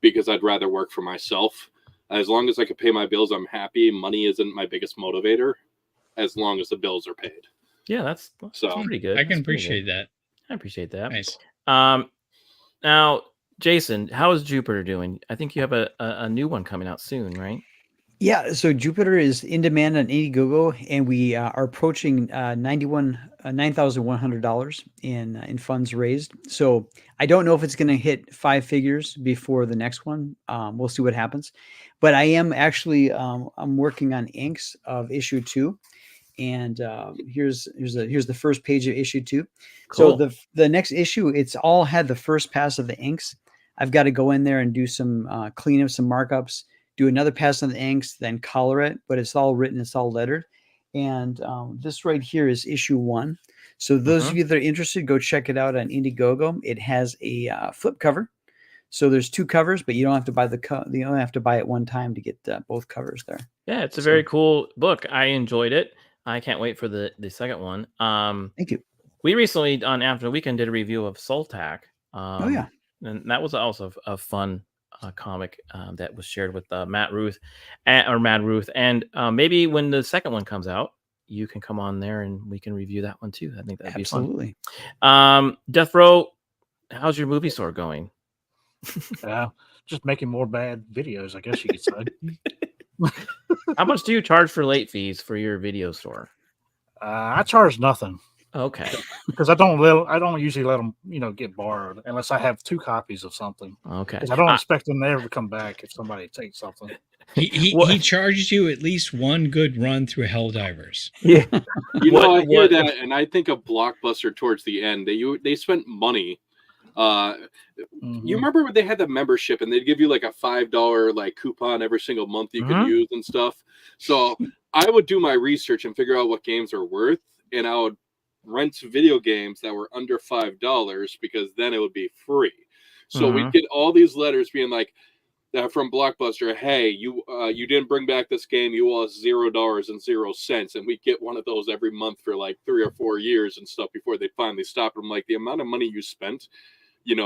because I'd rather work for myself. As long as I can pay my bills, I'm happy. Money isn't my biggest motivator, as long as the bills are paid. Yeah, that's pretty good. I can appreciate that. I appreciate that. Nice. Now, Jason, how is Jupiter doing? I think you have a new one coming out soon, right? Yeah, so Jupiter is in demand on Indiegogo, and we are approaching $9,100 in funds raised. So I don't know if it's going to hit 5 figures before the next one. We'll see what happens. But I am actually I'm working on inks of issue 2, And here's the first page of issue 2. Cool. So the next issue, it's all had the first pass of the inks. I've got to go in there and do some cleanup, some markups, do another pass of the inks, then color it. But it's all written, it's all lettered. And this right here is issue 1. So those of you that are interested, go check it out on Indiegogo. It has a flip cover. So there's 2 covers, but you don't have to buy you only have to buy it one time to get both covers there. Yeah, it's a very cool book. I enjoyed it. I can't wait for the second one. Thank you. We recently on After the Weekend did a review of Soltac. Oh yeah, and that was also a fun comic that was shared with Matt Ruth, and maybe when the second one comes out, you can come on there and we can review that one too. I think that'd be fun. Absolutely. Death Row, how's your movie store going? Just making more bad videos, I guess you could say. How much do you charge for late fees for your video store? I charge nothing. Okay. Because I don't usually let them, get borrowed unless I have 2 copies of something. Okay. Because I don't expect them to ever come back if somebody takes something. He charges you at least one good run through Helldivers. Yeah. I hear that, and I think of Blockbuster towards the end. They spent money. You remember when they had the membership and they'd give you like a $5 like coupon every single month you could use and stuff. So I would do my research and figure out what games are worth, and I would rent video games that were under $5 because then it would be free. So we'd get all these letters being like from Blockbuster, hey, you didn't bring back this game, you owe us $0.00, and we get one of those every month for like 3 or 4 years and stuff before they finally stop. I'm like, the amount of money you spent,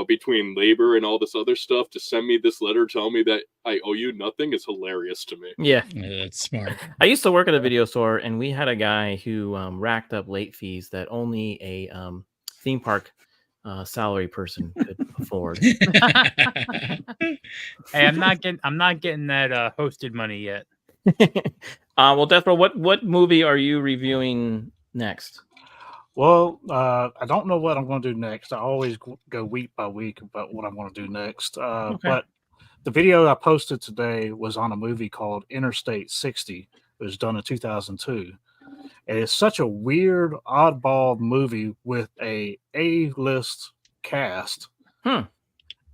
between labor and all this other stuff to send me this letter telling me that I owe you nothing is hilarious to me. Yeah, that's smart. I used to work at a video store, and we had a guy who racked up late fees that only a theme park salary person could afford. Hey, I'm not getting that hosted money yet. Well, Death Row, what movie are you reviewing next? Well, I don't know what I'm going to do next. I always go week by week about what I'm going to do next. But the video I posted today was on a movie called Interstate 60. It was done in 2002. And it's such a weird, oddball movie with a A-list cast.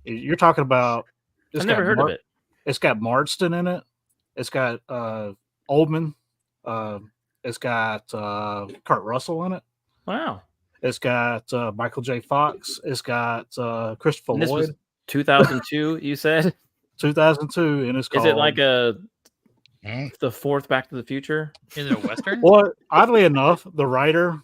You're talking about... I've never heard of it. It's got Marston in it. It's got Oldman. It's got Kurt Russell in it. Wow. It's got Michael J. Fox. It's got Christopher And this Lloyd. was 2002, you said? 2002, and it's called... Is it like the fourth Back to the Future? Is it a Western? Well, oddly enough, the writer,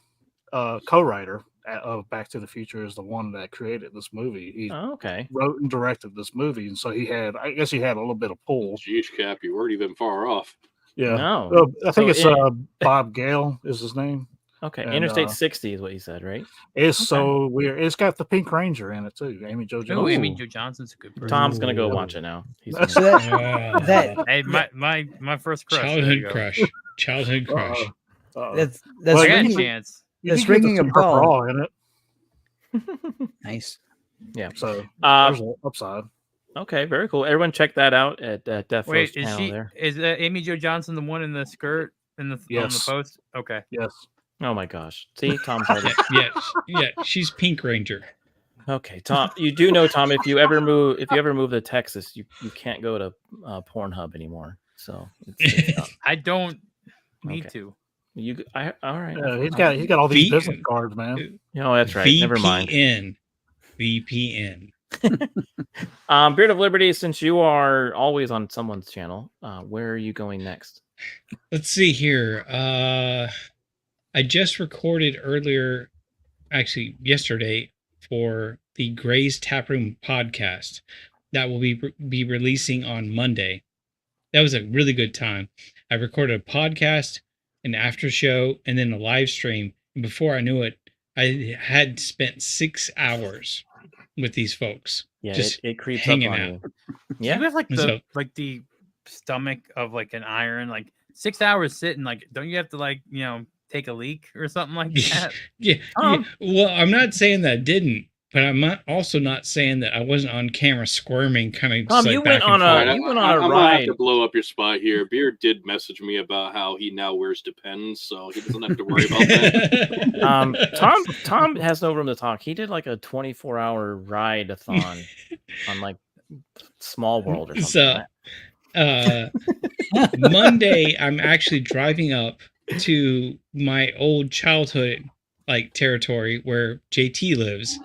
co-writer of Back to the Future is the one that created this movie. He wrote and directed this movie, and so I guess he had a little bit of pull. Jeez, Cap, you weren't even far off. Yeah. No. I think it's Bob Gale is his name. Okay, And, Interstate 60 is what you said, right? It's so weird. It's got the Pink Ranger in it too. Amy Jo Johnson. Oh, Amy Jo Johnson's a good person. Tom's gonna go watch it now. He's So Hey, my first crush. Childhood crush. Childhood crush. That's I got a ringing, chance. that's ringing a bell. Raw in it. Nice. Yeah. So there's an upside. Okay, very cool. Everyone check that out at Death Row's Wait, channel there. is Amy Jo Johnson the one in the skirt on the post? Okay. Yes. Oh my gosh. See, Tom's heard it. Yeah, she's Pink Ranger. Okay, Tom. You do know, Tom, if you ever move to Texas, you can't go to Pornhub anymore. So it's I don't need to. All right. He's got all these business cards, man. No, that's right. Never mind. VPN. Beard of Liberty, since you are always on someone's channel, where are you going next? Let's see here. I just recorded earlier, actually yesterday, for the Gray's Taproom podcast that will be releasing on Monday. That was a really good time. I recorded a podcast, an after show, and then a live stream. And before I knew it, I had spent 6 hours with these folks. Yeah, just it creeps hanging up on out. you. Yeah, you have like the stomach of like an iron. Like 6 hours sitting. Like, don't you have to take a leak or something like that? Yeah. Well, I'm not saying that I didn't. but I'm also not saying that I wasn't on camera squirming, kind of. Tom, you went on a I'm gonna have to blow up your spot here. Beard did message me about how he now wears Depends, so he doesn't have to worry about that. Tom has no room to talk. He did like a 24-hour ride-a-thon on like Small World or something. So, Monday, I'm actually driving up to my old childhood like territory where JT lives.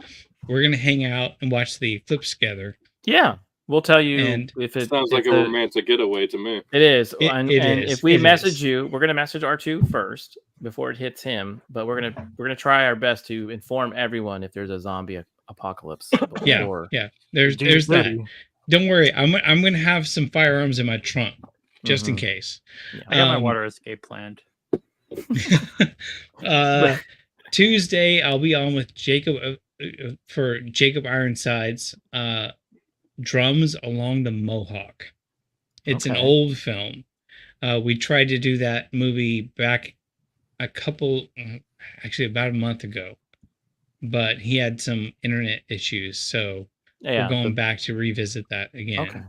We're gonna hang out and watch the Eclipse together. Yeah, we'll tell you And if it sounds like a romantic getaway to me. It is, It and is. if we It message is. you, we're gonna message R2 first before it hits him. But we're gonna try our best to inform everyone if there's a zombie apocalypse. Before. Yeah. There's that. Don't worry, I'm gonna have some firearms in my trunk just in case. Yeah. I got my water escape planned. Tuesday, I'll be on with Jacob for Jacob Ironside's Drums Along the Mohawk. It's an old film. We tried to do that movie back actually about a month ago, but he had some internet issues, so we're going back to revisit that again. Okay.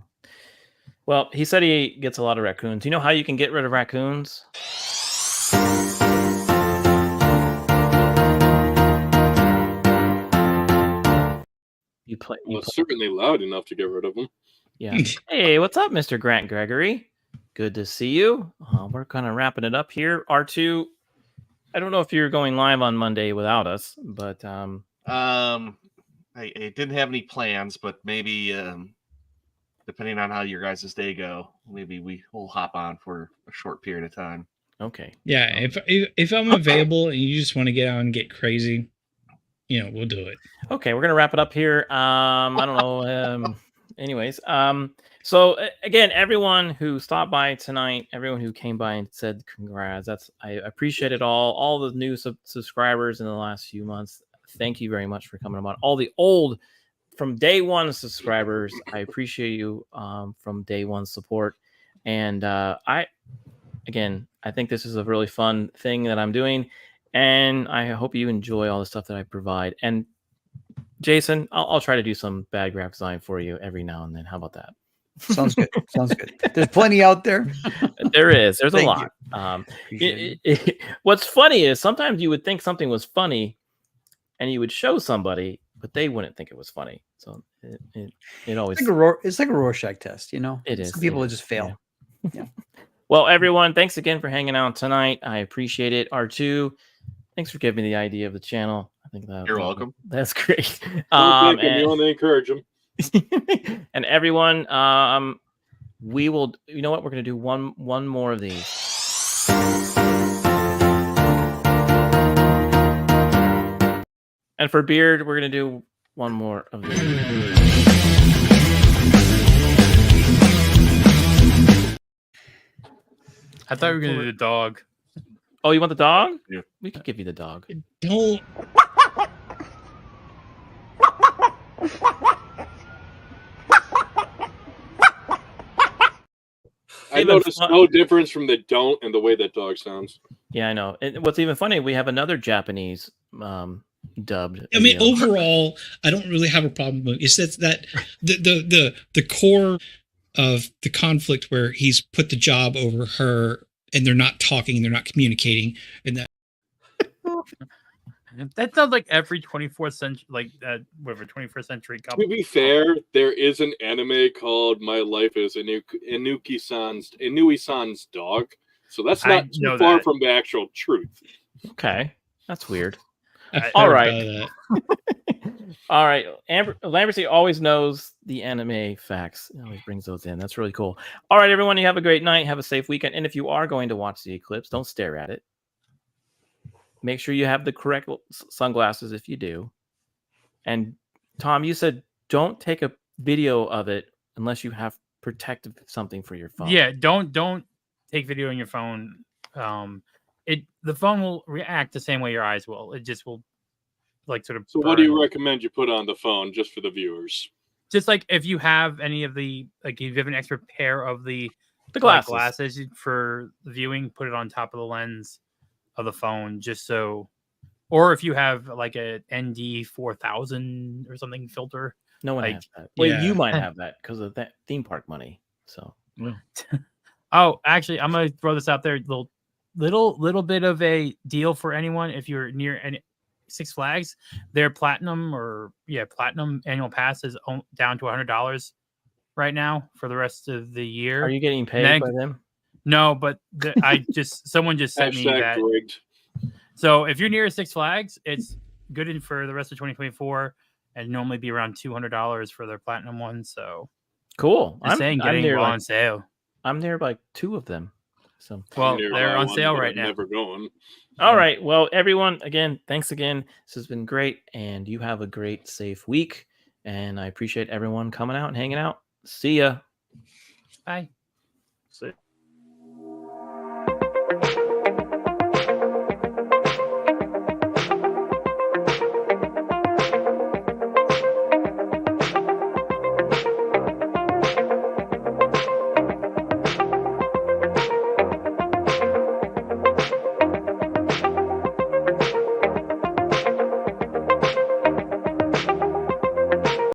Well, he said he gets a lot of raccoons. Do you know how you can get rid of raccoons? It's certainly loud enough to get rid of them. Yeah. Hey, what's up, Mr. Grant Gregory? Good to see you. We're kind of wrapping it up here. R2, I don't know if you're going live on Monday without us, but I didn't have any plans, but maybe depending on how your guys' day go, maybe we'll hop on for a short period of time. Okay. Yeah, if I'm available and you just want to get on and get crazy, we'll do it. Okay, we're gonna wrap it up here. I don't know. Anyways, so again, everyone who stopped by tonight, everyone who came by and said congrats, I appreciate it all the new subscribers in the last few months. Thank you very much for coming on. All the old from day one subscribers, I appreciate you from day one support. And I think this is a really fun thing that I'm doing, and I hope you enjoy all the stuff that I provide. And Jason, I'll try to do some bad graphic design for you every now and then. How about that? Sounds good. Sounds good. There's plenty out there. There's a Thank lot. What's funny is sometimes you would think something was funny and you would show somebody, but they wouldn't think it was funny. So it always it's like a Rorschach test, It is. Some people just fail. Yeah. Well, everyone, thanks again for hanging out tonight. I appreciate it. R2, thanks for giving me the idea of the channel. I think that You're welcome. That's great. You want to encourage them. And everyone, we will. You know what? We're gonna do one more of these. And for Beard, we're gonna do one more of these. I thought we were gonna do the dog. Oh, you want the dog? Yeah. We could give you the dog. Don't. I noticed no difference from the don't and the way that dog sounds. Yeah, I know. And what's even funny, we have another Japanese dubbed. I mean, overall, I don't really have a problem with it. It's that the core of the conflict where he's put the job over her and they're not talking, they're not communicating, and that sounds like every 24th century, 21st century couple. To be fair, there is an anime called My Life as Inui-san's Dog, so that's not too far from the actual truth. Okay, that's weird. All right. All right. Lamberty always knows the anime facts. He always brings those in. That's really cool. All right, everyone. You have a great night. Have a safe weekend. And if you are going to watch the eclipse, don't stare at it. Make sure you have the correct sunglasses if you do. And Tom, you said don't take a video of it unless you have protective something for your phone. Yeah, don't take video on your phone. The phone will react the same way your eyes will. It just will sort of. So what do you recommend you put on the phone just for the viewers? Just like if you have any of the if you have an extra pair of the glasses for viewing, put it on top of the lens of the phone just so Or if you have like a ND 4000 or something filter. No one like, has that. Well, Yeah. you might have that because of that theme park money. So Oh, actually, I'm gonna throw this out there. Little bit of a deal for anyone if you're near any Six Flags. Their platinum annual pass is down to $100 right now for the rest of the year. are you getting paid Then- by them? No, but someone just sent me Hashtag that. rigged. So if you're near Six Flags, it's good for the rest of 2024, and normally be around $200 for their platinum one. So Cool. Just saying, getting near on sale. I'm near like 2 of them. So Well, Nearby they're on one, sale but right I'm now. Never going. all right. Well, everyone, again, thanks again. This has been great, and you have a great, safe week. And I appreciate everyone coming out and hanging out. See ya. Bye. See.